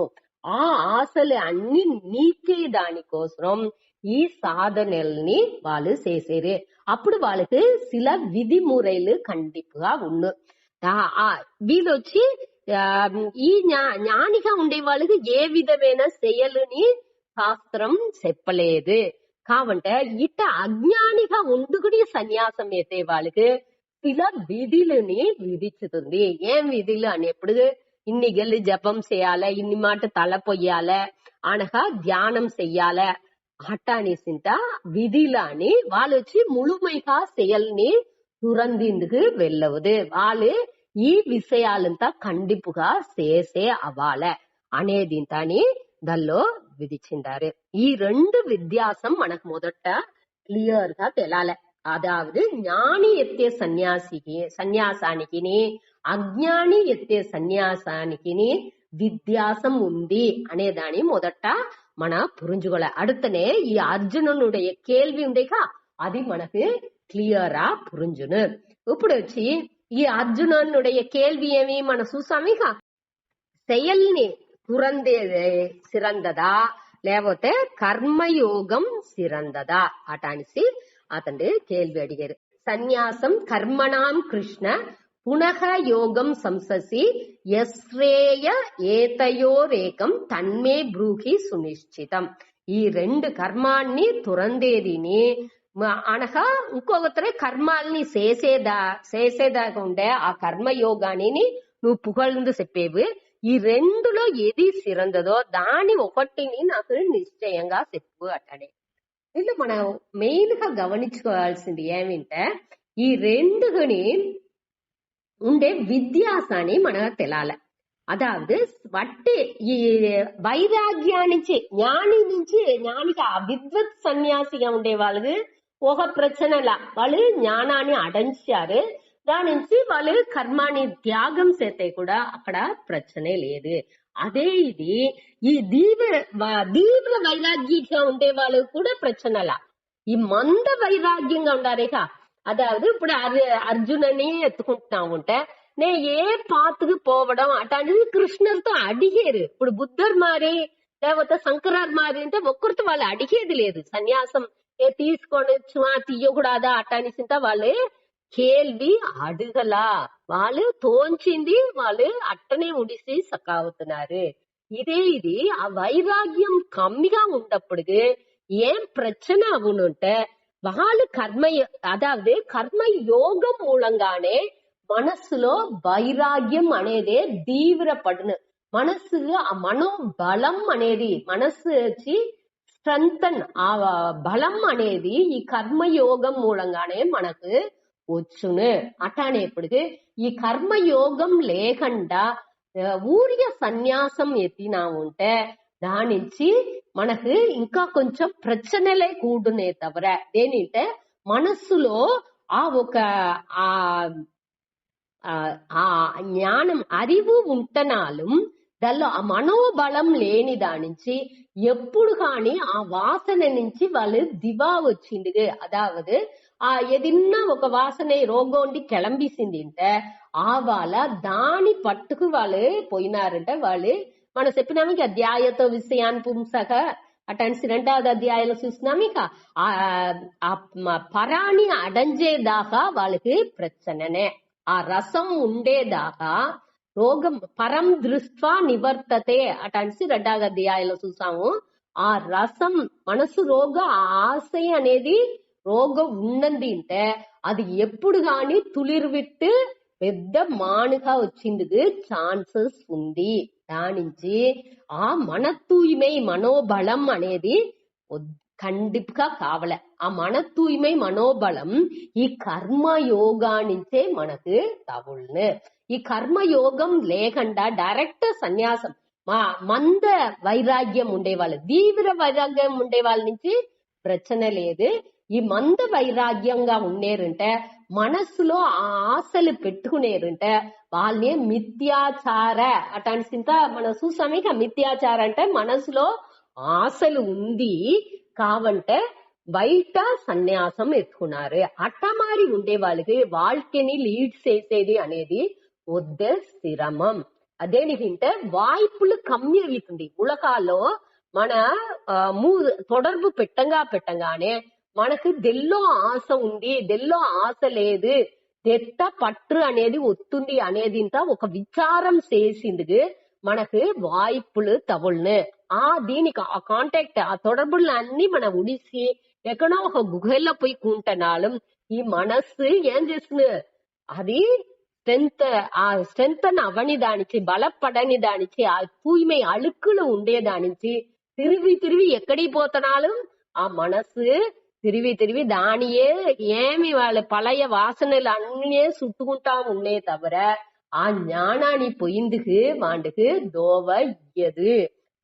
ఆ ఆశలు అన్ని నీకే దానికోసం ఈ సాధనల్ని వాళ్ళు చేసేరు. అప్పుడు వాళ్ళకి சில విధిముறைలు కండిపుగా ఉండు. వీళ్ళొచ్చి ఈ జ్ఞానిగా ఉండే వాళ్ళకి ఏ విధమైన செயలుని శాస్త్రం చెప్పలేదు. కావంటే ఇట అజ్ఞానిగా ఉండుకుని సన్యాసం ఎత్తే వాళ్ళకి சில విధులని విధిస్తుంది. ఏం విధులు అని ఎప్పుడు ఇన్ని గెల్లి జపం చేయాలి, ఇన్ని మాట తల పొయ్యాలి, అనగా ధ్యానం చెయ్యాలి అట్టానిసింట విధిలని వాళ్ళు వచ్చి ముழுமைగా செயల్ని துறந்திందుకు వెళ్ళవదు. వాళ్ళు ఈ విషయాలంతా కండిపుగా చేసే అవ్వాలి అనేది దానిలో విధించారు. ఈ రెండు వ్యత్యాసం మనకు మొదట క్లియర్ గా తెలాలి. అదావదు జ్ఞాని ఎత్తే సన్యాసానికి అజ్ఞాని ఎత్తే సన్యాసానికి వ్యత్యాసం ఉంది అనే దాని మొదట మన புரிஞ்சுகொள்ள. அடுத்தனே ఈ అర్జునుடைய கேள்வி ఉండేగా అది మనకు క్లియరా புரிஞ்சுను. ఇప్పుడు వచ్చి ఈ అర్జునుடைய கேள்வி ఏమి మన చూసామిక செயల్ని துறந்தது సిరందదా లేకపోతే కర్మయోగం సిరందదా అటానిసి అతను కేள்வி అడిగారు. సన్యాసం కర్మణాం కృష్ణ పునః యోగం సంససి యశ్రేయ ఏతయోరేకం తన్మే బ్రూహి సునిశ్చితం. ఈ రెండు కర్మాన్ని తురందేదిని అనగా ఇంకొకరి కర్మాల్ని చేసేదాకా ఉండే ఆ కర్మయోగాన్ని నువ్వు పుగழ்ந்து చెప్పేవి. ఈ రెండులో ఏది సిరందదో దాని ఒకటిని నాకు నిశ్చయంగా చెప్పు అట్టడే. ఇట్లా మనం మెయిన్ గా గమనించుకోవాల్సింది ఏమింటే ఈ రెండుని ఉండే విద్యాసాన్ని మనకు తెలాలి. అదావదు వట్టి ఈ వైరాగ్యానికి జ్ఞానికి ఆ విద్వత్ సన్యాసిగా ఉండే వాళ్ళకి ఒక ప్రచనల వాళ్ళు జ్ఞానాన్ని అడంచారు. దాని నుంచి వాళ్ళు కర్మాన్ని త్యాగం చేస్తే కూడా అక్కడ ప్రచనే లేదు. అదే ఇది ఈ తీవ్ర వైరాగ్యంగా ఉండే వాళ్ళు కూడా ప్రచనల ఈ మంద వైరాగ్యంగా ఉండారేగా. అదావదు ఇప్పుడు అర్జునని ఎత్తుకుంటున్నా ఉంటే నే ఏ పాత్కు పోవడం అటానికి కృష్ణుడితో అడిగారు. ఇప్పుడు బుద్ధర్ మారి లేకపోతే శంకరార్ మారి అంటే ఒక్కరితో వాళ్ళు అడిగేది లేదు. సన్యాసం తీసుకొని తీయకూడదా అటానిసింత వాళ్ళు కేల్వి అడగలా. వాళ్ళు తోంచింది వాళ్ళు అట్టనే ఉడిసి సకావుతున్నారు. ఇది ఆ వైరాగ్యం కమ్మిగా ఉన్నప్పుడు ఏం ప్రச்சனை అవునుంటే వాళ్ళు అదాவது కర్మ యోగం మూలంగానే మనస్సులో వైరాగ్యం అనేది తీవ్రపడును. మనస్సు ఆ మనోబలం అనేది మనస్సు వచ్చి స్ట్రెంథన్ ఆ బలం అనేది ఈ కర్మయోగం మూలంగానే మనకు వచ్చును. అట్లానేప్పుడు ఈ కర్మయోగం లేకుండా ఊర్య సన్యాసం ఎత్తినా ఉంటే దాని నుంచి మనకు ఇంకా కొంచెం ప్రచనలే కూడునే తవర దేనింటే మనస్సులో ఆ ఒక ఆ జ్ఞానం அறிவு ఉంటనాலும் దానిలో ఆ మనోబలం లేని దాని నుంచి ఎప్పుడు కానీ ఆ వాసన నుంచి వాళ్ళు దివా వచ్చింది. అదాவது ఏదన్నా ఒక వాసన రోగోండి కిளம்பிసిందింటే ఆ వాళ్ళ దాని పట్టుకు వాళ్ళు పోయినారంటే వాళ్ళు మనం చెప్పినాము ఇక అధ్యాయతో విషయాన్ని పుంసక అటెన్స్ 2వ అధ్యాయంలో చూసినాము ఇక ఆ పరాణి అడంజేదాకా వాళ్ళకి ప్రచననే ఆ రసం ఉండేదాకా రోగం పరం దృష్ట్వా నివర్తతే అటెన్స్ 2వ అధ్యాయంలో చూసాము. ఆ రసం మనసు రోగ ఆశ అనేది రోగం ఉన్నందింటే అది ఎప్పుడు గాని తులిర్విట్టు పెద్ద మానుగా వచ్చిందుకు ఛాన్సెస్ ఉంది. దానించి ఆ మన తూய்மை మనోబలం అనేది కండిపుగా కావలే. ఆ మన తూய்மை మనోబలం ఈ కర్మ యోగా నుంచే మనకు తవుల్ను. ఈ కర్మ యోగం లేకుండా డైరెక్ట్ సన్యాసం మంద వైరాగ్యం ఉండేవాళ్ళు తీవ్ర వైరాగ్యం ఉండే వాళ్ళ నుంచి ప్రచన లేదు. ఈ మంద వైరాగ్యంగా ఉండేరంటే మనస్సులో ఆ ఆశలు పెట్టుకునేరంటే వాళ్ళని మిథ్యాచార అటాంటింత మనం చూసామే. మిథ్యాచార అంటే మనసులో ఆశలు ఉంది కావంటే బయట సన్యాసం ఎత్తుకున్నారు. అట్టమారి ఉండే వాళ్ళకి வாழ்க்கைని లీడ్ చేసేది అనేది వద్దే స్థిరమం. అదేనికంటే వాய்ப்புలు కమ్మి అవుతుంది. ఉలకాల్లో మన தொடர்பு పెట్టంగానే మనకు దెల్లో ఆశ ఉంది, దెల్లో ఆశ లేదు, దెట్ట పట్టు అనేది వస్తుంది అనేది ఒక విచారం చేసింది మనకు వాய்ப்புలు తవుల్ను. దీనికి ఆ కాంటాక్ట్ ఆ தொடர்புలు అన్ని మనం ఉడిసి ఎక్కడో ఒక గుహల్లో పోయి కూంటనాலும் ఈ మనస్సు ఏం చేస్తుంది, అది స్ట్రెంత్ అవని దానిచి బలపడని దానిచి ఆ తూய்மை అழுக்குలు ఉండేదానిచి తిరిగి ఎక్కడికి పోతనాலும் ఆ మనస్సు తిరిగి దానియే ఏమి వాళ్ళ పழைய వాసనలు అన్నీ సుట్టుకుంటా ఉండే తవర ఆ ஞானானி పోయిందుకు వాండుకు దోవ ఇయ్యదు.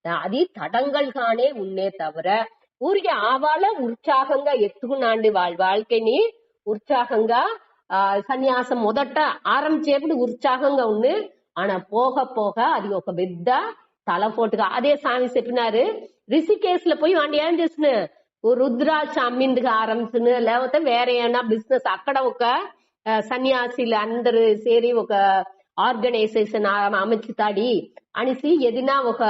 అది తడంగల్గానే ఉన్నే తవర ఊరికి ఆవాల ఉత్సాహంగా ఎత్తుకున్నాండి వాళ్ళని ఉత్సాహంగా సన్యాసం మొదట ఆరంభించేప్పుడు ఉత్సాహంగా ఉంది. ఆనా పోగ అది ఒక పెద్ద తలపోటుగా అదే స్వామి చెప్పినారు. రిషికేశ్లో పోయి వాడిని ఏం చేసిన రుద్రాక్ష అమ్మిందుగా ఆరంభించిన లేకపోతే వేరే ఏమైనా బిజినెస్ అక్కడ ఒక సన్యాసిలు అందరు సేరి ఒక ఆర్గనైజేషన్ అమర్చుతాడి అనేసి ఏదైనా ఒక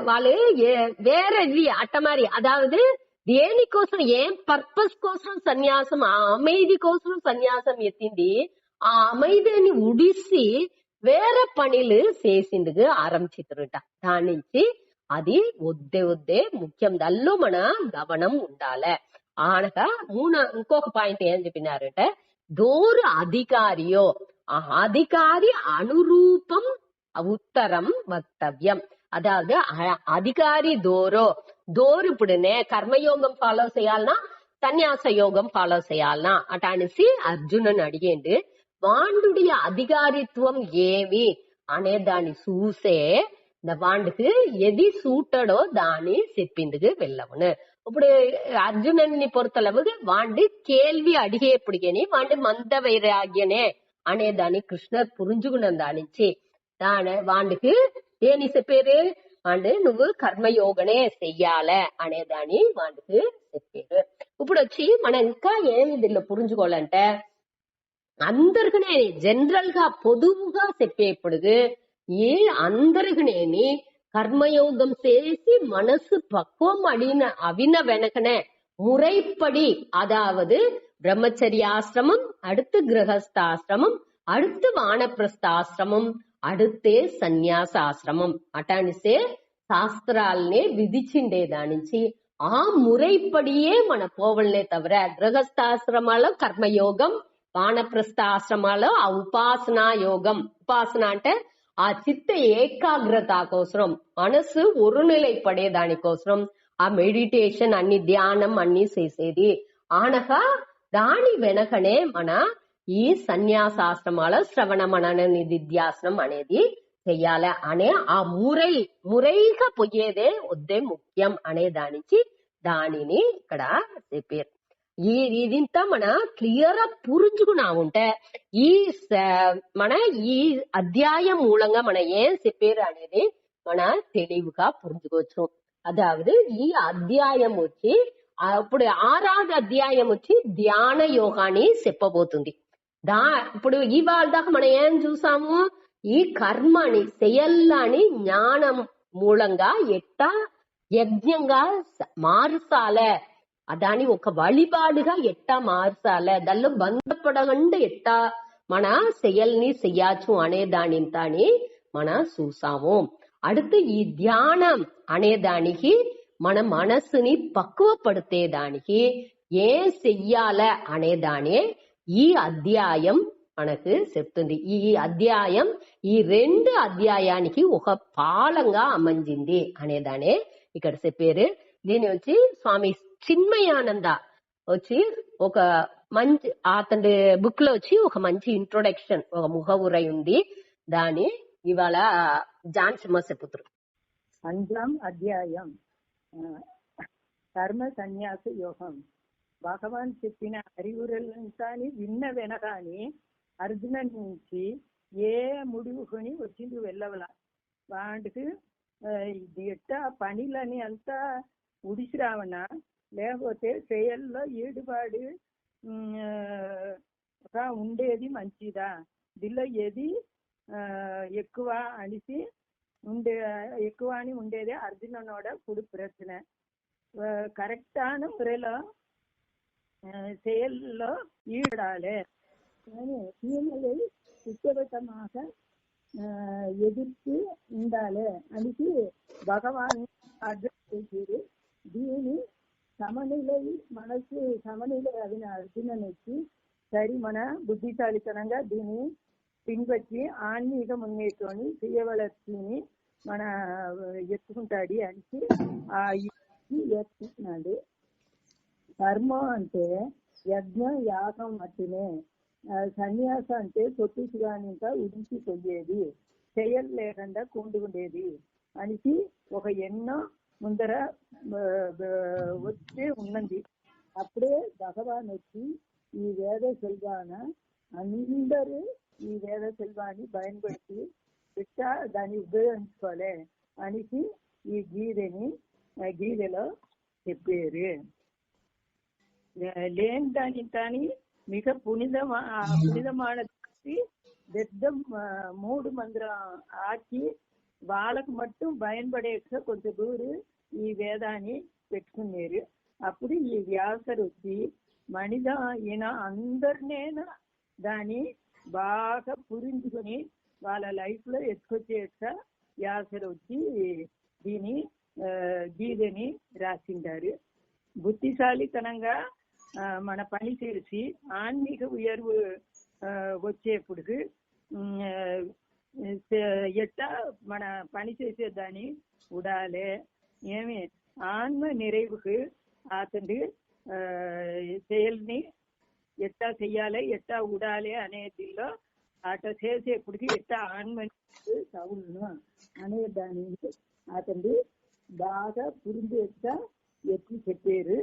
వాళ్ళు వేరేది అట్టమారి అదాவது దేనికోసం ఏం పర్పస్ కోసం సన్యాసం ఆ அமைதி కోసం సన్యాసం ఎత్తింది. ఆ அமைதிని ఉడిసి వేరే పనులు చేసిందుకు ఆరంభించుతారట. దాని నుంచి అది వద్దే ముఖ్యం. దల్లో మన గమనం ఉండాలి. అనగా ఇంకొక పాయింట్ ఏం చెప్పినారంటే దోరు అధికారియో ఆ అధికారి అనురూపం ఉత్తరం వక్తవ్యం. అదాவது அதிகாரி தோரு இப்படினே கர்மயோகம் ஃபாலோ செய்யாலனா சந்நியாச யோகம் ஃபாலோ செய்யாலனா అటానిసి అర్జునన్ అడిగేండు. వాండుడియ అధికారిత్వం ఏమి అనే దాన్ని చూసే వాండుకు ఎది సూటడో దాన్ని చెప్పిందుకు వెళ్ళవును. ఇప్పుడు అర్జునన్ని పొరతలవుగా వాండు కేள்வி అడిగేప్పటికని వాండు మంద వైరాగ్యనే అనే దాన్ని కృష్ణర్ పురించుకున్న దానించి వాండుకు ఏని చెప్పారు, వాండు నువ్వు కర్మయోగనే చెయ్యాలే అనేదాన్ని వాండుకు చెప్పారు. ఇప్పుడు వచ్చి మనం ఇంకా ఏమి దీనిలో పురించుకోవాలంటే అందరికీ జనరల్ గా పొదువుగా చెప్పేప్పుడు ఏ అందరికీ కర్మయోగం చేసి మనసు పక్వం అవిన వెనకనే முறைப்படி அதாவது பிரம்மச்சரியாசிரமம், அடுத்து கிரகஸ்தாசிரமம், அடுத்து வானப்பிரஸ்தாசிரமம், అడుతే సన్యాసాశ్రమం అటానిసే శాస్త్రాలనే విధిచిండేదానించి ఆ మురైపడియే మన పోవల్నే తవిర గృహస్థాశ్రమాలో కర్మయోగం, వానప్రస్థ ఆశ్రమాలో ఆ ఉపాసనా యోగం. ఉపాసన అంటే ఆ చిత్త ఏకాగ్రత కోసం, మనసు ఒరునిలై దానికోసం ఆ మెడిటేషన్ అన్ని ధ్యానం అన్ని చేసేది. అనగా దాని వెనకనే మన ఈ సన్యాసాశ్రమాల శ్రవణ మనన నిధిధ్యాసనం అనేది చెయ్యాలి అనే ఆ మురైగా పోయేదే వద్దే ముఖ్యం అనే దానిని ఇక్కడ చెప్పారు. ఇదింత మన క్లియర్ గా పురుంజుకున్నా ఉంటే మన ఈ అధ్యాయం మూలంగా మన ఏం చెప్పారు అనేది మన తెలివిగా పురుంజుకోవచ్చు. అదావదు ఈ అధ్యాయం వచ్చి అప్పుడు 6వ అధ్యాయం వచ్చి ధ్యాన యోగాన్ని చెప్పబోతుంది. ఇప్పుడు ఇవాళ దాకా మనం ఏం చూసాము, ఈ కర్మని చెయ్యాలని జ్ఞానం మూలంగా ఎట్టా యజ్ఞంగా మార్చాలే, దాని ఒక వழிபாடுగా ఎట్టా మార్చాలే, దానిలో బంధపడకుండా ఎట్టా మన செயల్ని చెయ్యచ్చు అనే దానిని మన చూసాము. அடுத்து ఈ ధ్యానం అనే దానికి మన మనసుని పక్వపడితేదానికి ఏం చెయ్యాలి అనే దానే ఈ అధ్యాయం మనకు చెప్తుంది. ఈ అధ్యాయం ఈ 2 అధ్యాయానికి ఒక పాలంగా అమంజింది అనేదానే ఇక్కడ చెప్పారు. దీని వచ్చి స్వామి చిన్మయానంద వచ్చి ఒక మంచి అతని బుక్ లో వచ్చి ఒక మంచి ఇంట్రొడక్షన్, ఒక ముఖవురై ఉంది. దాని ఇవాళ జాన్సమ్మ చెప్పుతారు. 5వ అధ్యాయం కర్మ సన్యాస యోగం. భగవాన్ చెప్పిన அறிவுரைలంతా విన్న వెనకాని అర్జున నుంచి ఏ ముడివుకొని వచ్చింది వెళ్ళవల వాటికి ఇది ఎట్టా పనిలని అంతా ఉడిసిరావనా, లేకపోతే చేయల్లో ఈడుబాడు ఉండేది మంచిదా, దీనిలో ఏది ఎక్కువ అనిసి ఎక్కువ అని ఉండేదే అర్జుననోட புது பிரச்சனை. கரெக்டான முறையில செயல்ல ஈடுபடாலே, தீமையை சுத்தபத்தமாக எதிர்த்து ఉండాలి అనేసి భగవాన్ అర్జునుడు దీని సమనిలై మనసు సమనిలై అదిన అర్జునన్ వచ్చి సరి మన బుద్ధిశాలితనంగా దీన్ని పిన్పట్టి ఆన్మీక మున్నేటోని చేయవలసిని మన ఎత్తుకుంటాడు అనేసి ఆ ఎత్తుకున్నాడు. కర్మ అంటే యజ్ఞ యాగం మట్టునే, సన్యాస అంటే సొట్టుగానిక ఉడిచిపోయేది, చేయలేకుండా కుండుకుండేది అనేసి ఒక ఎన్నో ముందర వచ్చి ఉన్నది. అప్పుడే భగవాన్ వచ్చి ఈ వేద సెల్వాన అందరూ ఈ వేద సెల్వాన్ని బయటపెట్టి ఇట్టా దాన్ని ఉపయోగించుకోలే అనేసి ఈ గీదెలో చెప్పారు. లేని దాని తాని మిగ పునిదమాన పెద్ద 3 మందిరం ఆకి వాళ్ళకు మట్టు భయపడేట కొంచెం దూరం ఈ వేదాన్ని పెట్టుకున్నారు. అప్పుడు ఈ వ్యాసరు వచ్చి మనిద ఈయన అందరినైనా దాన్ని బాగా పురించుకొని వాళ్ళ లైఫ్ లో ఎత్తుకొచ్చేట వ్యాసరు వచ్చి దీని గీదని రాసిండారు. బుద్ధిశాలితనంగా మన పని చేసి ఆన్మీక ఉయర్వు వచ్చేప్పుడు ఎట్టా మన పని చేసేదాన్ని ఉడాలే, ఏమి ఆన్మ நிறைவுக்கு అతని செயల్ని ఎట్టా చెయ్యాలి ఎట్టా ఉడాలి అనేదిలో అట చేసేప్పటికి ఎట్టా ఆన్మ సవులను అనే దాని అతన్ని బాగా புரிஞ்சு ఎత్తి చెప్పారు.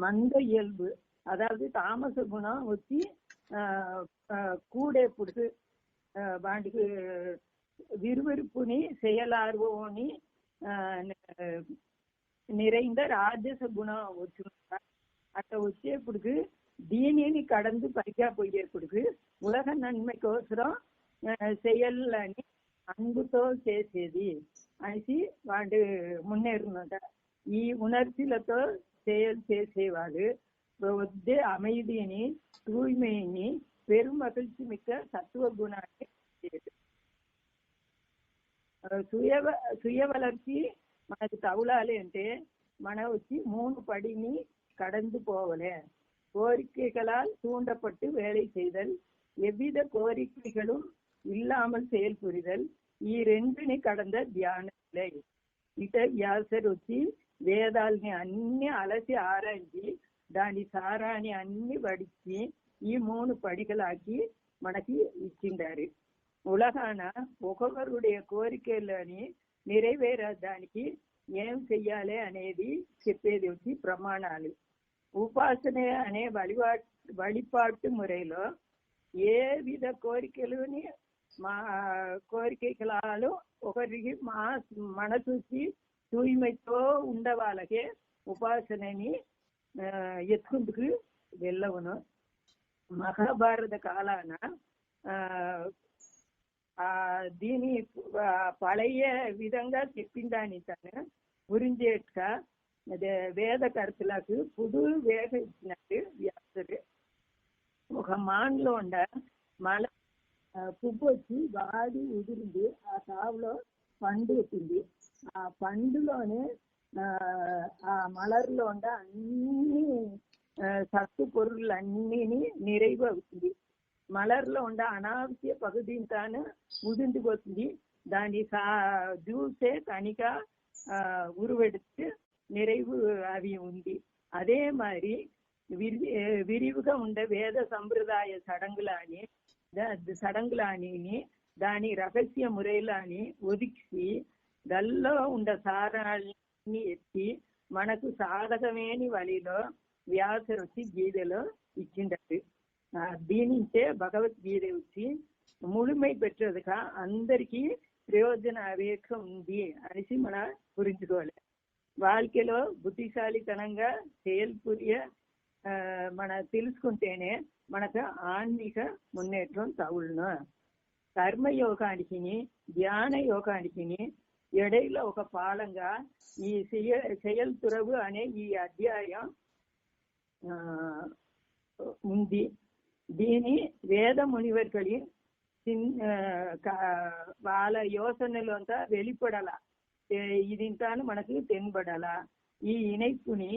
మంద ఇయల్பு, அதாவது தாமச குணம் వచ్చి கூடேப்புடுக்கு వాటికి విరువిరుపుని செயலார்வோని நிறைந்த ராஜச குணம் వచ్చుకుంటా అట్ట వచ్చేప్పుడుకు దీనిని కడందు పైగా పోయేప్పుడుకు ఉలగ నన్మైకోసరం செயల్ని అన్బుతో చేసేది అనేసి వాడు మున్నేరున్నట. ఈ ఉణర్చిలతో செயல் చేసేవాడు వద్దే அமைதிని తూய்மைని పెరు మகிழ்ச்சி మిక్క సత్వ గుణాన్ని సుయ వలర్చి మనకు తగులాలి అంటే మన వచ్చి 3 படிని கடந்து போவலே. கோரிக்கைகளால் தூண்டப்பட்டு வேலை செய்தல், எவ்வித கோரிக்கைகளும் இல்லாமல் செயல் புரிதல், ఈ రెండిని கடந்த தியான நிலை. ఇట వ్యాసర్ వచ్చి వేదాల్ని అన్ని అలసి ఆరాంచి దాని సారాన్ని అన్ని వడిచి ఈ 3 படிகளாக்கி మనకి ఇచ్చిండారు. ఉలగాన ఒకవరుடைய కోరికలని నెరవేరడానికి ఏం చెయ్యాలి అనేది చెప్పేది వచ్చి ప్రమాణాలు. ఉపాసన అనే వழிபாட்டு ముறைలో ఏ విధ కోరికలని కోరికలు ఒకరికి మనసు తూய்மைతో ఉండ వాళ్ళకే ఉపాసనని ఎత్తుకుంటూ వెళ్ళవును. మహాభారత కాలాన దీని పழைய విధంగా చెప్పిందాని తను గురించేట వేదకర్తలకు పుదు వేద ఇచ్చినట్టు వ్యాసుడు. ఒక మాన్లో ఉండ మల పువ్వు వచ్చి వాడి ఉదిరింది, ఆ తావులో పండు వచ్చింది. ఆ పండులోనే ఆ మలర్లో ఉండ అన్ని సత్తు పొరులు అన్నిని நிறைவு అవుతుంది. మలర్లో ఉండ అనావశ్య పగుదింతాను ఉదింటిపోతుంది. దాని జ్యూసే తనిక ఉరువెడుతు நிறைவு అవి ఉంది. அதே மாதிரி విరివిగా ఉండే వేద సంప్రదాయ సడంగులాని దాని రహస్య మురేలాని ఒదికి దల్లో ఉండే సారాన్ని ఎత్తి మనకు సాధకమేని వழிలో వ్యాసరు వచ్చి గీతలో ఇచ్చిండారు. దీనించే భగవద్గీత వచ్చి ముழுமை பெற்றதுగా అందరికీ ప్రయోజన అవేక్షం ఉంది అనేసి మనం గురించుకోవాలి. வாழ்க்கைలో బుద్ధిశాలితనంగా செயல்புரிய మన తెలుసుకుంటేనే మనకు ఆన్మీక మున్నేట్రం తగులును. కర్మయోగానికి ధ్యాన యోగానికి ఎడైలో ఒక పాలంగా ఈ செயல் துறவு అనే ఈ అధ్యాయం ఉంది. దీని వేద మునివర్గలి వాళ్ళ యోசனைలో అంతా வெளிப்படல, இதின்தான் మనకు தென்படல. ఈ இணைப்புని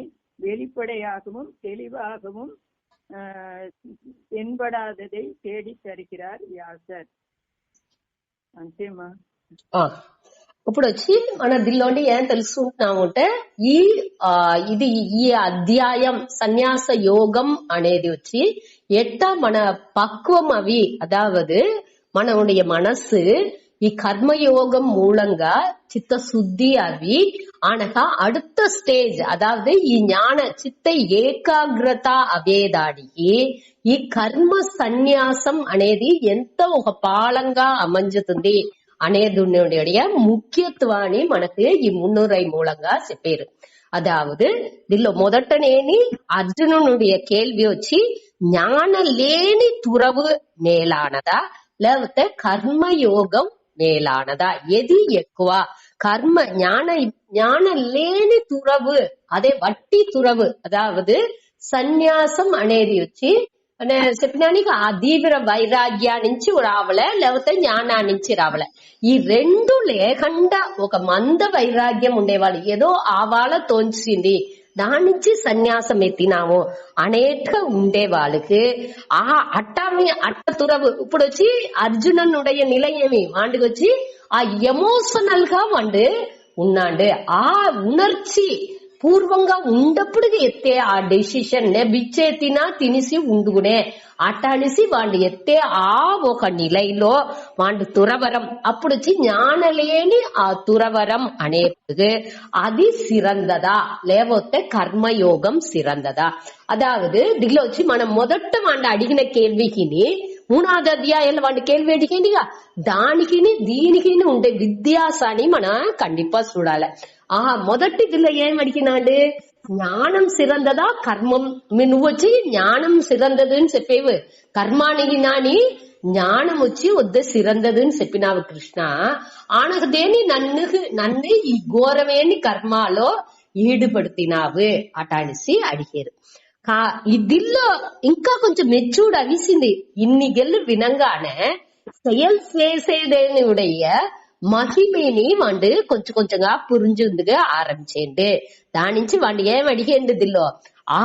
வெளிப்படையாகவும் தெளிவாகவும் தென்படாததை தேடி தருகிறார் వ్యాసర్. అంతేమా? ఇప్పుడు వచ్చి మన దీనిలోని ఏం తెలుసుకుంటున్నామంటే ఈ అధ్యాయం సన్యాస యోగం అనేది వచ్చి ఎట్టా మన పక్వం అవి, அதாவது మనடைய మనసు ఈ கர்மயோகம் மூலங்கா சித்த சுத்தி அவி ஆனகா அடுத்த ஸ்டேஜ், அதாவது ఈ ஞான చిత్త ఏకాగ్రత అవేదానికి ఈ కర్మ సన్యాసం అనేది ఎంత ఒక పాలంగా అమంజుతుంది అనేది ముఖ్యత్వాన్ని మనకు ఈ మున్నురై మూలంగా చెప్పారు. అదావదు దీనిలో మొదటనేని అర్జునునుడియ కేள்வி వచ్చి ஞான లేని తురవు మేలానదా లేకపోతే కర్మయోగం మేలానదా, ఏది ఎక్కువ? కర్మ ஞான లేని తురవు, అదే వట్టి తురవు, అదావదు సన్యాసం అనేది వచ్చి చెప్పినానికి ఆ తీవ్ర వైరాగ్యా నుంచి రావలే లేకపోతే జ్ఞానా నుంచి రావలే. ఈ రెండు లేకుండా ఒక మంద వైరాగ్యం ఉండేవాళ్ళు, ఏదో ఆవాళ తోంచింది దాని నుంచి సన్యాసం ఎత్తినాము అనేక ఉండే వాళ్ళకి ఆ అట్ట తురవు. ఇప్పుడు వచ్చి అర్జునుடைய నిலை ఏమి వాడికి వచ్చి ఆ ఎమోషనల్ గా వాడు ఉన్నాడు. ఆ ఉణర్చి పూర్వంగా ఉండప్పుడు ఎత్తే ఆ డెసిషన్ బిచ్చే తినిసి ఉండుకునే అట్ట అనేసి వాళ్ళు ఎత్తే ఆ ఒక నిలైలో వాళ్ళు తురవరం. అప్పుడు వచ్చి జ్ఞానలేని ఆ తురవరం అనేది అది సిరందదా లేకపోతే కర్మయోగం సిరందదా? అదావదు దీనిలో వచ్చి మనం మొదట వాళ్ళు అడిగిన కేள்விకి 3வது అధ్యాయంలో వాళ్ళు కేள்வி అడిగిందిగా, దానికి దీనికి ఉండే విత్యాసాన్ని మనం కండిపా చూడాలి. మొదటి దీనిలో ఏం అడిగినాడు? జ్ఞానం సిరందదా కర్మం? నువ్వు వచ్చి జ్ఞానం సిరందదు అని చెప్పేవు, కర్మానికి నాని జ్ఞానం వచ్చి వద్ద సిరందదు అని చెప్పినావు కృష్ణ. ఆనకదేని నన్ను ఈ ఘోరమేని కర్మాలో ఈడుపడుతున్నావు అట అనేసి అడిగారు. దీనిలో ఇంకా కొంచెం మెచ్యూర్డ్ అవిసింది. ఇన్ని గెల్లు వినంగానే செயல் చేసేదేని మహిమని వాడు కొంచెం కొంచెంగా పురించుందుగా ఆరంభించండి. దాని నుంచి వాడు ఏం అడిగేండిదిలో ఆ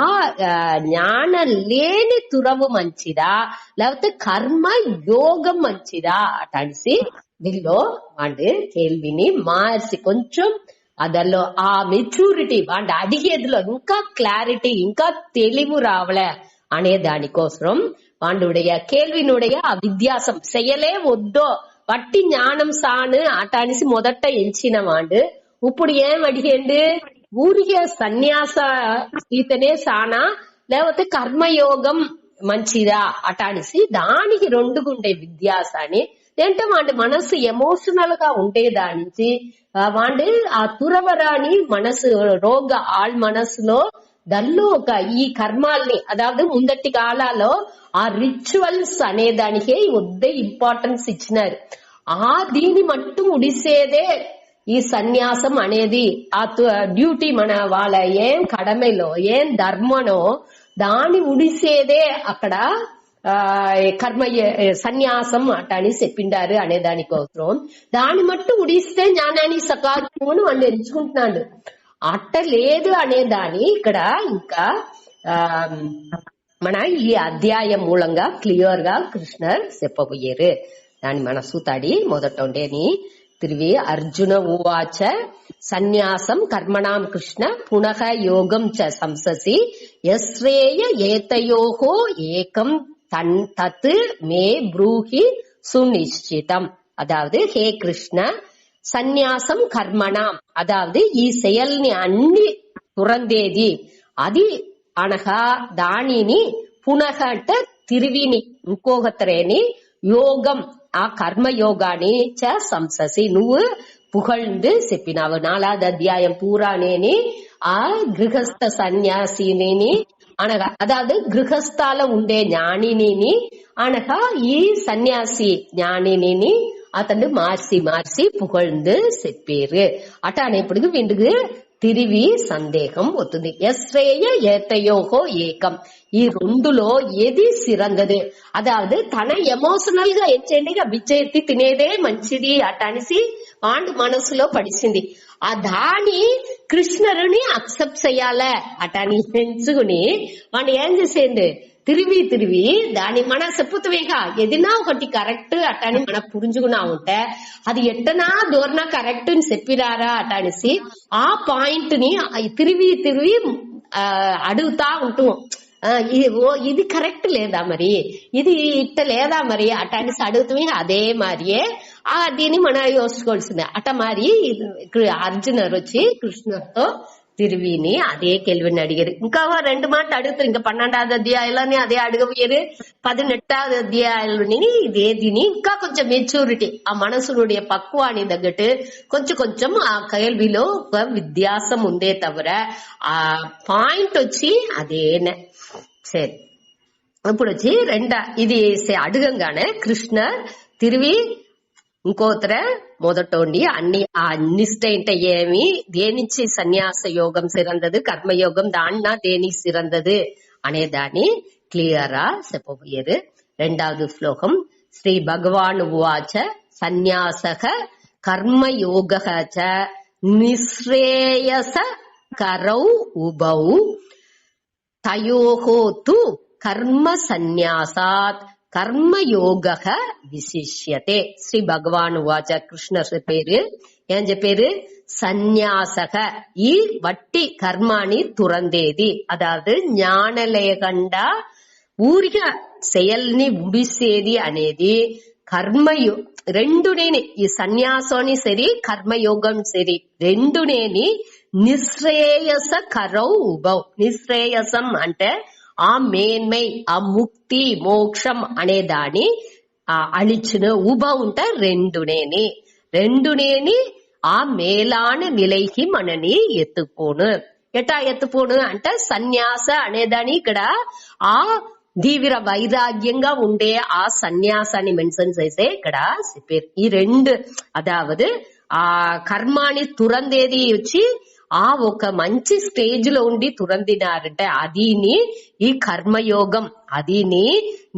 జ్ఞానం లేని తురవు మంచిదా లేకపోతే కర్మ యోగం మంచిదా అటనిసి వీళ్ళు వాడు కేள்విని మార్చి కొంచెం అదల్లో ఆ మెచ్యూరిటీ వాడు అడిగేదిలో ఇంకా క్లారిటీ ఇంకా తెలివు రావలే అనే దానికోసం వాడుடைய கேள்வினுடைய ఆ విద్యాసం చేయలే వద్దో వట్టి జ్ఞానం సాను అటనిసి మొదట ఎంచిన వాడు ఇప్పుడు ఏం అడిగేండు ఊరికే సన్యాస ఈతనే సానా లేకపోతే కర్మయోగం మంచిదా అటనిసి దానికి రెండుగుండే విద్యాసాన్ని ఏంటంటే వాడి మనసు ఎమోషనల్ గా ఉండేదానికి వాడి ఆ తురవరాని మనసు రోగ ఆళ్ మనసులో దానిలో ఒక ఈ కర్మాల్ని అదావదు ముందటి కాలాలో ఆ రిచువల్స్ అనే దానికే వద్దే ఇంపార్టెన్స్ ఇచ్చినారు. ఆ దీని మట్టు ఉడిసేదే ఈ సన్యాసం అనేది ఆ డ్యూటీ మన వాళ్ళ ఏం కడమలో ఏం ధర్మనో దాని ఉడిసేదే అక్కడ కర్మ సన్యాసం అట అని చెప్పిండారు అనే దానికోసం దాని మట్టు ఉడిస్తే జ్ఞానాన్ని సకాత్మను వాళ్ళు ఎంచుకుంటున్నాడు. అట్ట లేదు అనే దాని ఇక్కడ ఇంకా మన ఈ అధ్యాయం మూలంగా క్లియర్ గా కృష్ణర్ చెప్పబోయారు. దాని మనసు తడి మొదట ఉండేని తిరిగి అర్జున ఉవాచ సన్యాసం కర్మణాం కృష్ణ పునః యోగం చ సంససి యశ్రేయ ఏతయోహో ఏకం తత్ మే బ్రూహి సునిశ్చితం. అదావదు హే కృష్ణ సన్యాసం కర్మణాం అదావదు ఈ செயల్ని అన్ని తురందేది అది అనగా దానిని పునః అంటే తిరివిని ఇంకొకతరేని యోగం ఆ కర్మయోగాన్ని చ సంససి నువ్వు పుగழ்ந்து చెప్పినావు. 4వ అధ్యాయం పూరానేని ఆ గృహస్థ సన్యాసిని అనగా అదాదు గృహస్థాల ఉండే జ్ఞానిని అనగా ఈ సన్యాసి జ్ఞానిని అతను మార్చి మార్చి పుగழ்ந்து చెప్పారు. అట అనేప్పటికి వీండుకు తిరిగి సందేహం వస్తుంది. యశ్రేయ ఏతయోహో ఏకం ఈ రెండులో ఏది సిరందదు అదావదు తన ఎమోషనల్ గా ఎంచండి బిచ్చెత్తి తినేదే మంచిది అటనిసి వాడు మనసులో పడిసింది. ఆ దాని కృష్ణుని అక్సెప్ట్ చెయ్యాల అటని ఎంచుకుని వాడు ఏం చేసేయండి తిరిగి తిరిగి దాని మన చెప్పుతువేగా ఏదినా ఒకటి కరెక్ట్ అటని మన పురించుకున్నా ఉంటే అది ఎట్టనా దూరనా కరెక్ట్ అని చెప్పిరారా అటనిసి ఆ పాయింట్ ని తిరిగి తిరిగి అడుగుతా ఉంటాం. ఇది కరెక్ట్ లేదా మరి ఇది ఇట్ట లేదా మరి అటనిసి అడుగుతామే అదే మరియే దీన్ని మన యోసుకోవాల్సిందే అట మరి అర్జునర్ వచ్చి కృష్ణుడితో తిరివిని అదే కేள்విని అడిగారు. ఇంకా 2 మాట అడుగుతారు. ఇంకా 12వ అధ్యాయంలోని అదే అడగబోయారు. 18వ అధ్యాయంలోని ఇదే దీని ఇంకా కొంచెం మెచ్యూరిటీ ఆ మనసునుடைய పక్వాని తగ్గట్టు కొంచెం కొంచెం ఆ కేள்విలో ఒక విద్యాసం ఉందే తవిర ఆ పాయింట్ వచ్చి అదేనే సరే. ఇప్పుడు వచ్చి ఇది అడగంగానే కృష్ణ తిరివి ఇంకోతర మొదటోండి అన్ని ఆ నిష్ట అంటే ఏమి దేనించి సన్యాస యోగం సిరందదు కర్మయోగం దాన్న దేని సిరందదు అనే దాన్ని క్లియరా చెప్పబోయారు. 2వ శ్లోకం శ్రీ భగవాన్ ఉవాచ సన్యాసః కర్మయోగః చ నిశ్రేయస కరౌ ఉభౌ తయోః తు కర్మ సన్యాసాత్ కర్మయోగ విశిష్యతే. శ్రీ భగవాన్ వాచ కృష్ణ చెప్పారు ఏం చెప్పారు సన్యాసక ఈ వట్టి కర్మాని తురందేది అదాదు జ్ఞాన లేకుండా ఊరిగా செயల్ని ఉడిసేది అనేది కర్మయో రెండునేని ఈ సన్యాసాన్ని సరి కర్మయోగం సరి రెండునేని నిశ్రేయస కరౌ ఉభౌ. నిశ్రేయసం అంటే ఆ మేన్మై ఆ ముక్తి మోక్షం అనే దాని అழிச்சுను ఉభ ఉంట రెండునేని ఆ మేలాన నిలైకి మనని ఎత్తుకోను. ఎటా ఎత్తుకోను అంటే సన్యాస అనేదాని ఇక్కడ ఆ తీవ్ర వైరాగ్యంగా ఉండే ఆ సన్యాసాన్ని మెన్షన్ చేసే ఇక్కడ చెప్పారు. ఈ రెండు అదావదు ఆ కర్మాని తురందేది వచ్చి ఆ ఒక మంచి స్టేజ్ లో ఉండి తురందినారంటే అదిని ఈ కర్మయోగం అదిని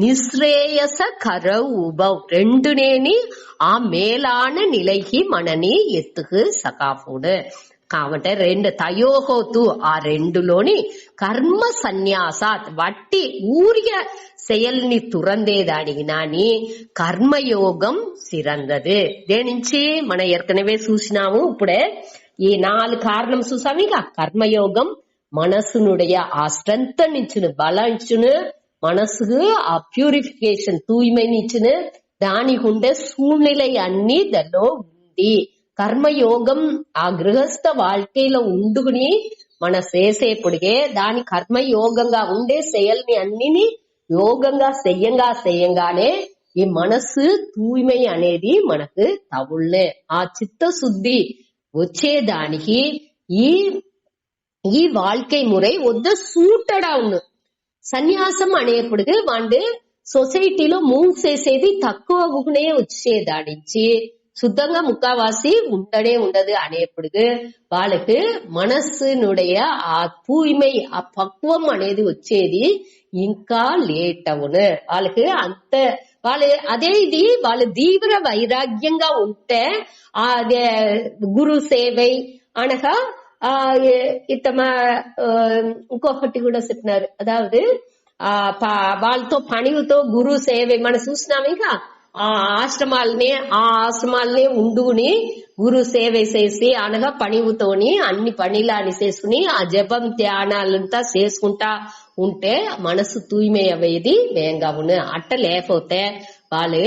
నిశ్రేయస కరవ్ உபவ் ரெண்டுனேனி ఆ మేలాన నిలైకి మనని ఎత్తుకు సకాఫుడు కాబట్టి రెండు తయోహోతు ఆ రెండులోని కర్మ సన్యాసాత్ వట్టి ఊరియ செயல்ని துறந்தேதானிக்கு నాని కర్మయోగం సిరందదు దేనించి మన ఏర్కనవే చూసినాము ఇప్పుడే ఈ 4 కారణం చూసాము ఇక కర్మయోగం మనసునుடைய ఆ స్ట్రెంత్ నిచ్చును బలంచును మనసుకు ఆ ప్యూరిఫికేషన్ తూய்மைనిచ్చును దానికి ఉండే సూழ்நிலை అన్ని దానిలో ఉంది కర్మయోగం ఆ గృహస్థ வாழ்க்கையில ఉండుకుని మన చేసేప్పుడికే దాని కర్మయోగంగా ఉండే செயల్ని అన్నిని యోగంగా చెయ్యంగానే ఈ మనసు తూய்மை అనేది మనకు తవుళ్ళే ఆ చిత్తశుద్ధి వచ్చేదానికి ఈ வாழ்க்கை முறை ఒద్ద సూటడా ఉన్ను సన్యాసం అనేప్పటికి వాళ్ళు సొసైటీలో మూవ్ చేసేది తక్కువగానే వచ్చేదానించి శుద్ధంగా ముక్కావాసి ఉండనే ఉండదు అనేప్పటికి వాళ్ళకి మనస్సునుடைய ఆ తూய்மை ఆ పక్వం అనేది వచ్చేది ఇంకా లేట్ అవును వాళ్ళకి అంత వాళ్ళు అదే ఇది వాళ్ళు తీవ్ర వైరాగ్యంగా ఉంటే అదే గురు సేవై అనగా ఇతమ ఇంకొకటి కూడా చెప్పినారు అదావదు వాళ్ళతో పనితో గురు సేవ మనం చూసినాము ఇక ఆ ఆశ్రమాలనే ఉండుని గురు సేవ చేసి అనగా పనివుతోని అన్ని పనిలాని చేసుకుని ఆ జపం ధ్యానాలంతా చేసుకుంటా ఉంటే మనసు తూய்மை అయ్యేది వేగంగా ఉన్నా అట్ట లేకపోతే వాళ్ళు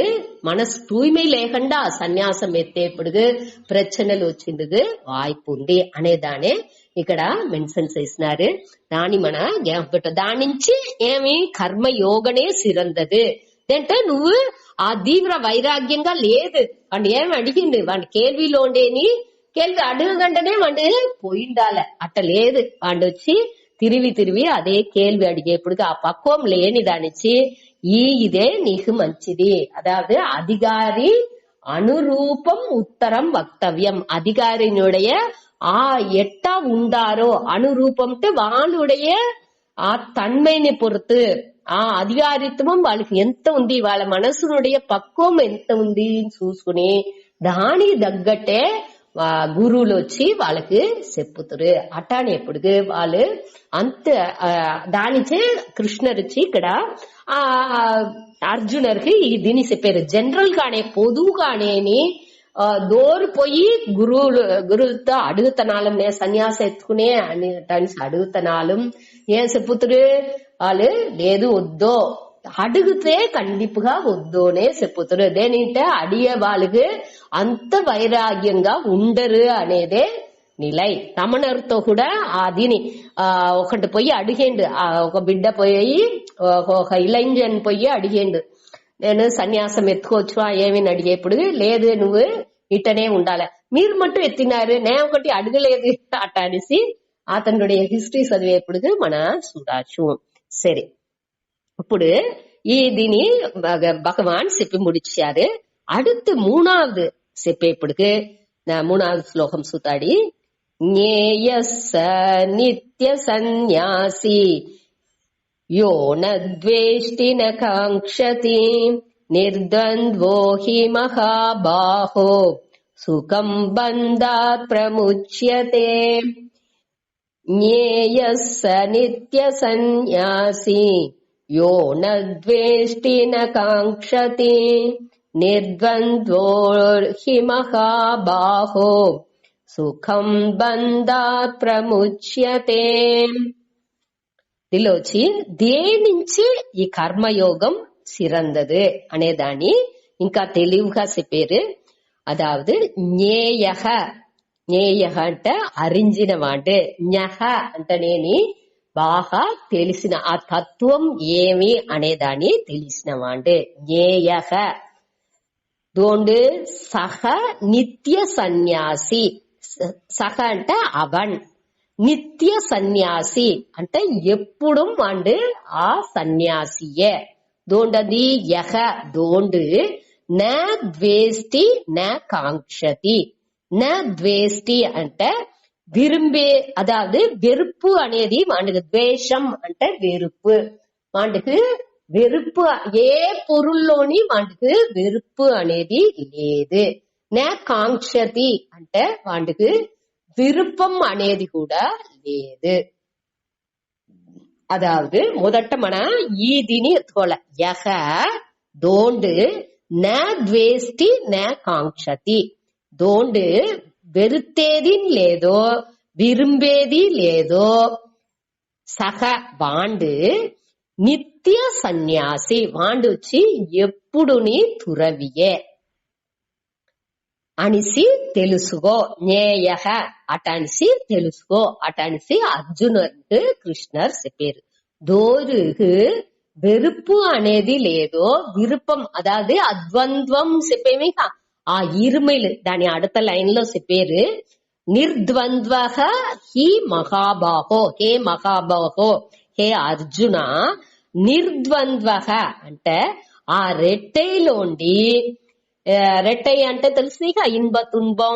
మనసు తూய்மை లేకుండా సన్యాసం ఎత్తేప్పుడు ప్రచనలు వచ్చింది వాய்ப்பு ఉంది అనేదానే ఇక్కడ మెన్షన్ చేసినారు దాని మన దాని నుంచి ఏమి కర్మయోగనే సిరందదు అంటే నువ్వు ఆ తీవ్ర వైరాగ్యంగా లేదు వాడు ఏమి అడిగిండు వాడి కేల్విలోండేని కేల్వి అడగంటనే వాడు పోయిండాలే అట్ట లేదు వాడు వచ్చి తిరిగి అదే కేల్వి అడిగేప్పుడు ఆ పక్వం లేని దానిచ్చి ఇదే నీకు మంచిది అదాவது అధికారి అనురూపం ఉత్తరం వక్తవ్యం అధికారినుடைய ఆ ఎట్టా ఉండారో అనురూపంతో వాళ్ళుடைய ఆ తన్మైని పొరుతు ఆ అధికారిత్వం వాళ్ళకి ఎంత ఉంది వాళ్ళ మనసునుடைய పక్వం ఎంత ఉంది చూసుకుని దానికి తగ్గట్టే గురువులు వచ్చి వాళ్ళకి చెప్పుతారు అట్టానే ఎప్పుడు వాళ్ళు అంత దానిచే కృష్ణర్ వచ్చి ఇక్కడ ఆ అర్జునర్కి దీన్ని చెప్పారు జనరల్ గానే పొదువుగానేని దోరు పోయి గురువులతో అడుగుతనాలం నే సన్యాసం ఎత్తుకునే అని అడుగుతనాలం ఏం చెప్పుతురు వాళ్ళు లేదు వద్దో అడిగితే కండిపుగా వద్దోనే చెప్పుతారు దేనింటే అడిగే వాళ్ళకి అంత వైరాగ్యంగా ఉండరు అనేదే నిలై రమణర్తో కూడా దీని ఒకటి పోయి అడిగేండు ఒక బిడ్డ పోయి ఒక ఇలైంజన్ పోయి అడిగేండు నేను సన్యాసం ఎత్తుకోవచ్చువా ఏమని అడిగేప్పుడు లేదు నువ్వు ఇట్టనే ఉండాలి మీరు మట్టు ఎత్తినారు నే ఒకటి అడగలేదు అట్ట అనేసి అతనుடைய హిస్టరీ చదివేప్పుడు మన చూడచ్చు సరే ఇప్పుడు దీని భగవాన్ చెప్పి ముడిచారు அடுத்து மூணாவது చెప్పేప్పుడుக்கு மூணாவது ஸ்லோகம் சுத்தாடி ஞேயஸ்ஸ நித்ய சந்நியாசி யோ நத்வேஷ்டி ந காங்க்ஷதி நிர்த்வந்த்வோ ஹி மகாபாஹோ சுகம் பந்தாத் பிரமுச்யதே ஞேயஸ்ஸ நித்ய சந்நியாசி யோ நத்வேஷ்டி ந காங்க்ஷதி నిర్ద్వంద్వో హి మహాబాహో సుఖం బంధాత్ ప్రముచ్యతే దిలోచి దేనించి ఈ కర్మయోగం సిరందదు అనేదాన్ని ఇంకా తెలివిగా చెప్పారు అదావదు జ్ఞేయః అంటే అరించిన వాడు జ్ఞః అంటేనేని బాగా తెలిసిన ఆ తత్వం ఏమి అనేదాన్ని తెలిసిన వాడు జ్ఞేయః దోండు సహ నిత్య సన్యాసి సహ అంటే అవన్ నిత్య సన్యాసి అంటే ఎప్పుడు వాడు ఆ సన్యాసియే దోండది యహ దోండు న ద్వేష్టి న కాంక్షతి న ద్వేష్టి అంటే విరుంబే అదావదు వెరుపు అనేది వాండుకు ద్వేషం అంటే వెరుపు వాండుకు వెరుపు ఏ పొరుల్లోని వాండుకు వెరుపు అనేది లేదు. నా కాంక్షతి అంటే వాండుకు విరుపం అనేది కూడా లేదు. అదావదు మొదట మన ఈ దీని ఎత్తుకోవాలి. యహ దోండు నా ద్వేష్టి నా కాంక్షతి. దోండు వెరుతేది లేదో విరుంబేది లేదో. సహ వాండు నిత్య సన్యాసి వాండు వచ్చి ఎప్పుడుని తురవియే అనిసి తెలుసుకో. జ్ఞేయ అటనిసి తెలుసుకో అటనిసి అర్జునుడు కృష్ణర్ చెప్పారు. దోరుకు వెరుపు అనేది లేదో విరుపం అదాది అద్వంద్వం చెప్పేమి ఆ ఇరుమైలు దాని అడత లైన్ లో చెప్పారు. నిర్ద్వంద్వ హి మహాబాహో హే మహాబాహో హే అర్జున నిర్ద్వంద్వ అంటే ఆ రెట్టైలోండి రెట్టై అంటే తెలిసి ఇన్బ తున్బం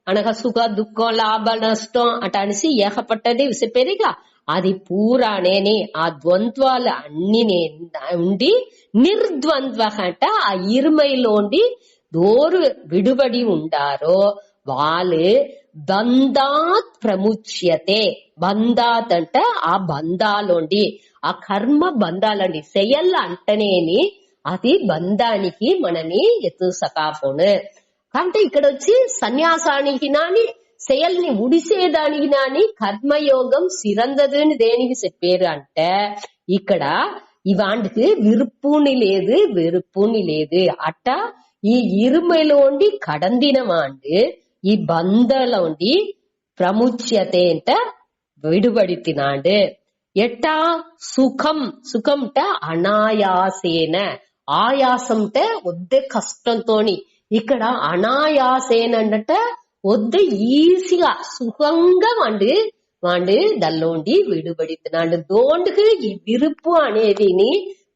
అనగా సుఖ దుఃఖం లాభ నష్టం అట అనేసి ఏకపట్టది చెప్పేదిగా అది పూరానేని ఆ ద్వంద్వాలు అన్ని ఉండి నిర్ద్వంద్వ అంటే ఆ ఇరుమైలోండి దోరు విడుబడి ఉండారో వాళ్ళు బంధాత్ ప్రముచ్యతే. బంధాత్ అంటే ఆ బంధాలోండి ఆ కర్మ బంధాలండి సెయల్ అంటనేని అది బంధానికి మనని ఎత్తుసకాపోను. కాబట్టి ఇక్కడ వచ్చి సన్యాసానికి నాని செயல்ని ఉడిసేదానికి నాని కర్మయోగం సిరందదని దేనికి చెప్పారు అంటే ఇక్కడ ఇవాంటికి విరుపుని లేదు వెరుపుని లేదు అట్ట ఈ ఇరుమైలోండి కడందినవాండు ఈ బంధలోండి ప్రముచ్యతే అంట విడుబడితినాడు. ఎట్టా సుఖం సుఖంట అనాయాసేన ఆయాసంటే వద్దే కష్టంతోని ఇక్కడ అనాయాసేనంట వద్ద ఈజీగా సుఖంగా వాండు దల్లోండి విడుబడితున్నాడు. దోండుకు ఈ విరుపు అనేదిని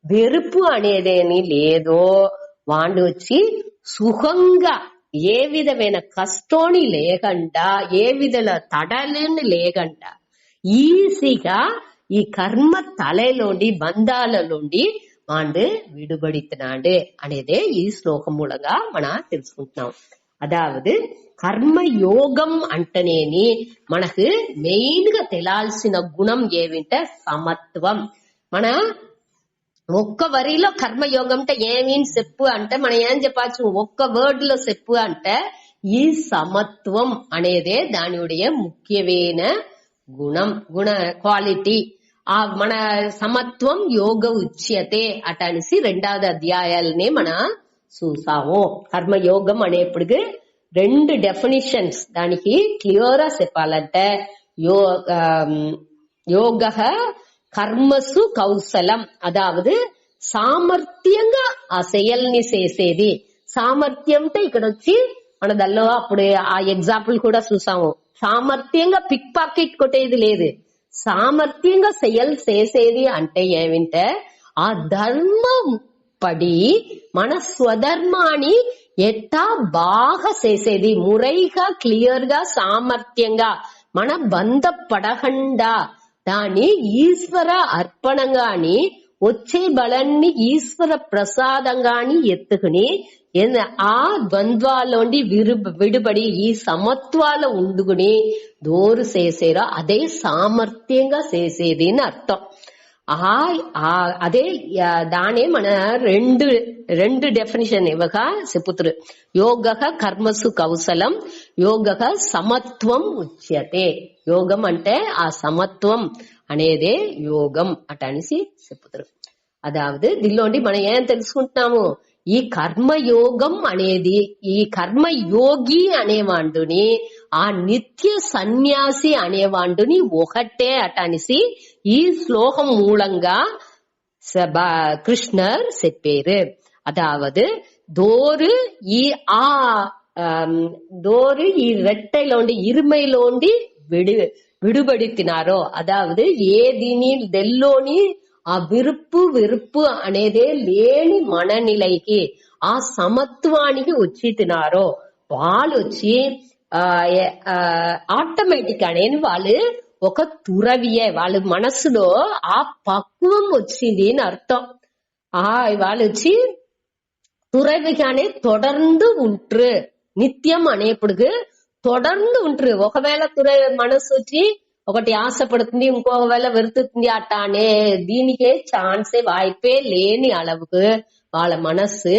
వెరుపు అనేదేని లేదో వాండు వచ్చి సుఖంగా ఏ విధమైన కష్టోని లేకుండా ఏ విధంగా తడలేని లేకుండా ఈజీగా ఈ కర్మ తలలోండి బంధాలలోండి వాండు విడుబడితున్నాడు అనేదే ఈ శ్లోకం మూలంగా మనం తెలుసుకుంటున్నాం. అదావదు కర్మయోగం అంటనేని మనకు మెయిన్ గా తెలాల్సిన గుణం ఏమింటే సమత్వం. మన ఒక్క వరిలో కర్మయోగం అంటే ఏమీ చెప్పు అంటే మనం ఏం చెప్పచ్చు ఒక్క వర్డ్ లో చెప్పు అంటే ఈ సమత్వం అనేదే దానిuடைய ముఖ్యమైన గుణం క్వాలిటీ. ఆ మన సమత్వం యోగ ఉచ్యతే అట అనేసి 2వ అధ్యాయాలనే మన చూసాము. కర్మయోగం అనేప్పటికి 2 డెఫినిషన్స్ దానికి క్లియర్ గా చెప్పాలంటే యోగ కర్మసు కౌశలం అదావదు సామర్థ్యంగా ఆ செயల్ని చేసేది. సామర్థ్యం అంటే ఇక్కడ వచ్చి మన దానిలో అప్పుడు ఆ ఎగ్జాంపుల్ కూడా చూసాము. సామర్థ్యంగా పిక్ పాకెట్ కొట్టేది లేదు. సామర్థ్యంగా செயల్ చేసేది అంటే ఏమింటే ఆ ధర్మం పడి మన స్వధర్మాన్ని ఎట్టా బాగా చేసేది మురైగా క్లియర్ గా సామర్థ్యంగా మన బంధ పడకుండా దాన్ని ఈశ్వర అర్పణంగాని వచ్చే బలాన్ని ఈశ్వర ప్రసాదంగాని ఎత్తుకుని ఆ ద్వంద్వాలోండి విడుబడి ఈ సమత్వాల ఉండుకుని దోరు చేసేరా అదే సామర్థ్యంగా చేసేది అని అర్థం. అదే దానే మన రెండు డెఫినిషన్ ఇవ్వగా చెప్పుతురు. యోగ కర్మసు కౌశలం యోగ సమత్వం ఉచ్యతే. యోగం అంటే ఆ సమత్వం అనేదే యోగం అట అనేసి చెప్పుతురు. అదావదు దీనిలోండి మనం ఏం తెలుసుకుంటున్నాము ఈ కర్మయోగం అనేది ఈ కర్మయోగి అనేవాండుని ఆ నిత్య సన్యాసి అనేవాండుని ఒకటే అట అనేసి ఈ శ్లోకం మూలంగా కృష్ణర్ చెప్పారు. అదావదు దోరు ఈ రెట్టైలోండి ఇరుమైలోండి విడుబడి తినారో అదావదు ఏ దీని దెల్లోని ఆ విరుపు అనేదే లేని మననిలైకి ఆ సమత్వానికి వచ్చి తినారో వాళ్ళు వచ్చి ఆటోమేటిక్ అనేది వాళ్ళు ఒక తురవియే వాళ్ళ మనసులో ఆ పక్వం వచ్చింది అని అర్థం. వాళ్ళు వచ్చి துறவிகானே தொடர்ந்து உற்று నిత్యం అనేప్పుడు தொடர்ந்து ఉంట్రు. ఒకవేళ మనసు వచ్చి ఒకటి ఆశపడుతుంది, ఇంకొకవేళ వెరుతుంది అట్టానే దీనికే ఛాన్సే వాய்ப்பே లేని அளவுக்கு వాళ్ళ మనసు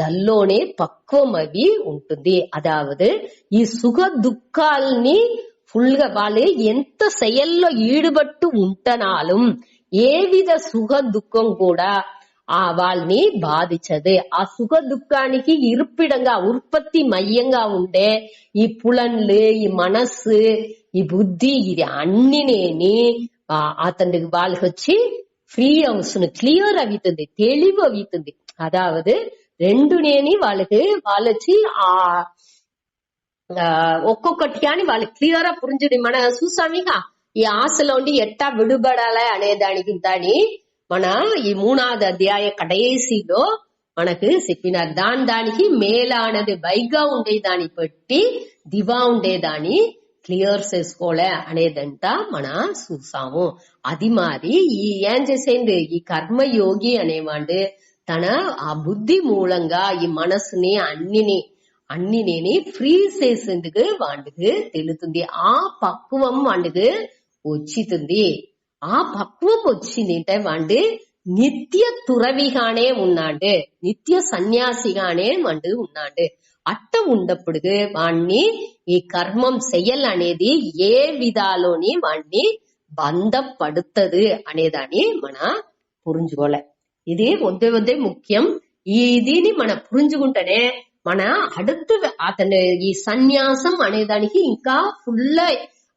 దల్లోనే పక్వం అవి ఉంటుంది. అదావదు ఈ సుఖ దుఃఖాల్ని ఫుల్ గా వాళ్ళు ఎంత செயల్లో ఈడుబట్టు ఉంటనాலும் ఏ విధ సుఖ దుఃఖం కూడా వాళ్ళని బాధించదు. ఆ సుఖ దుఃఖానికి ఇరుపిడంగా ఉత్పత్తి మయ్యంగా ఉండే ఈ పులన్లు, ఈ మనస్సు, ఈ బుద్ధి ఇది అన్నినేని అతనికి వాళ్ళకి వచ్చి ఫ్రీ అవుతుంది, క్లియర్ అవుతుంది, తెలివి అవుతుంది. అదావదు రెండునేని వాళ్ళకి వాళ్ళొచ్చి ఒక్కొక్కటి కానీ వాళ్ళకి క్లియర్ గా పురించుది. మన చూసామిగా ఈ ఆశలో ఉండి ఎట్టా విడుబడాలి అనే దాని మన ఈ 3వ అధ్యాయ కడేసిలో మనకు చెప్పినారు. దానికి మేలానది బైగా ఉండేదాన్ని బట్టి దివా ఉండేదాన్ని క్లియర్ చేసుకోలే అనేదంతా మన చూసాము. అది మారి ఏం చేసేది ఈ కర్మయోగి అనేవాడు తన ఆ బుద్ధి మూలంగా ఈ మనసుని అన్నినేని ఫ్రీ చేసేందుకు వాడికి తెలుతుంది. ఆ పక్వం వాడికి వచ్చింది. ఆ పక్వం వచ్చింది అంటే వాడు నిత్య తురవిగానే ఉన్నాడు, నిత్య సన్యాసిగానే వాడు ఉన్నాడు. అట్ట ఉన్నప్పుడు వాణ్ణి ఈ కర్మం చెయ్యాలనేది ఏ విధాలోని వాణ్ణి బంధపడుతుంది అనేదాన్ని మన పురించుకోలే. ఇది వద్దే ముఖ్యం. దీన్ని మన పురించుకుంటేనే మన அடுத்து అతను ఈ సన్యాసం అనేదానికి ఇంకా ఫుల్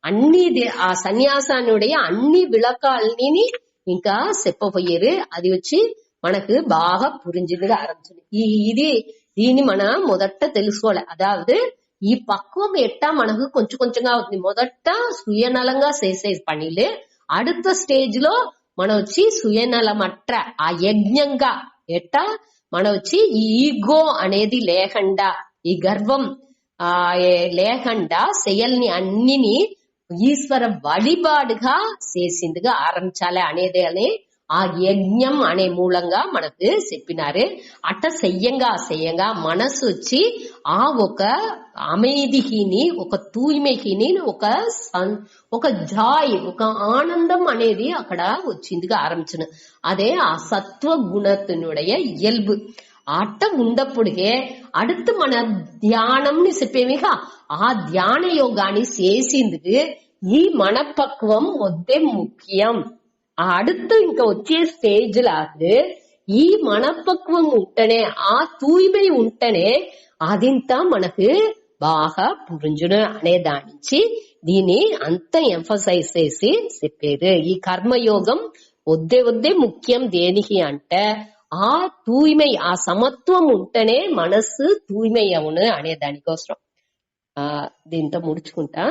అన్ని ఆ సన్యాసానుடைய అన్ని విளக்காల్ని ఇంకా చెప్పబోయారు. అది వచ్చి మనకు బాగా పురించిందిగా ఆరంభించింది. దీన్ని మన మొదట తెలుసుకోవాలి. అదావదు ఈ పక్వం ఎట్టా మనకు కొంచెంగా అవుతుంది. మొదట సుయనలంగా చేసే పనిలే அடுத்த స్టేజ్ లో మనం వచ్చి సుయనలమట్ర ఆ యజ్ఞంగా ఎట్టా మనం వచ్చి ఈ ఈగో అనేది లేకుండా, ఈ గర్వం లేకుండా செயల్ని అన్నిని ఈశ్వర వழிபாடுగా చేసిందిగా ఆరంభించాలి అనేది అని ఆ యజ్ఞం అనే మూలంగా మనకు చెప్పినారు. అట్ట చెయ్యంగా మనసు వచ్చి ఆ ఒక அமைதிకిని, ఒక తూய்மைకిని, ఒక జాయ్, ఒక ఆనందం అనేది అక్కడ వచ్చిందిగా ఆరంభించను. అదే ఆ సత్వ గుణத்தினுடைய ఇయల్బు. అట్ట ఉండప్పుడే அடுத்து మన ధ్యానంని చెప్పేమిగా ఆ ధ్యాన యోగాన్ని చేసేందుకు ఈ మనపక్వం వద్దే ముఖ్యం. அடுத்து ఇంకా వచ్చే స్టేజ్ లాగా ఈ మనపక్వం ఉంటేనే, ఆ తూய்மை ఉంటేనే అదింత మనకు బాగా పురించును అనే దానించి దీన్ని అంత ఎంఫసైజ్ చేసి చెప్పేది. ఈ కర్మయోగం వద్దే ముఖ్యం. దేనికి అంటే ఆ తూய்மை, ఆ సమత్వం ఉంటేనే మనసు తూய்மை అవును అనే దానికోసం దీంతో ముడుచుకుంటా.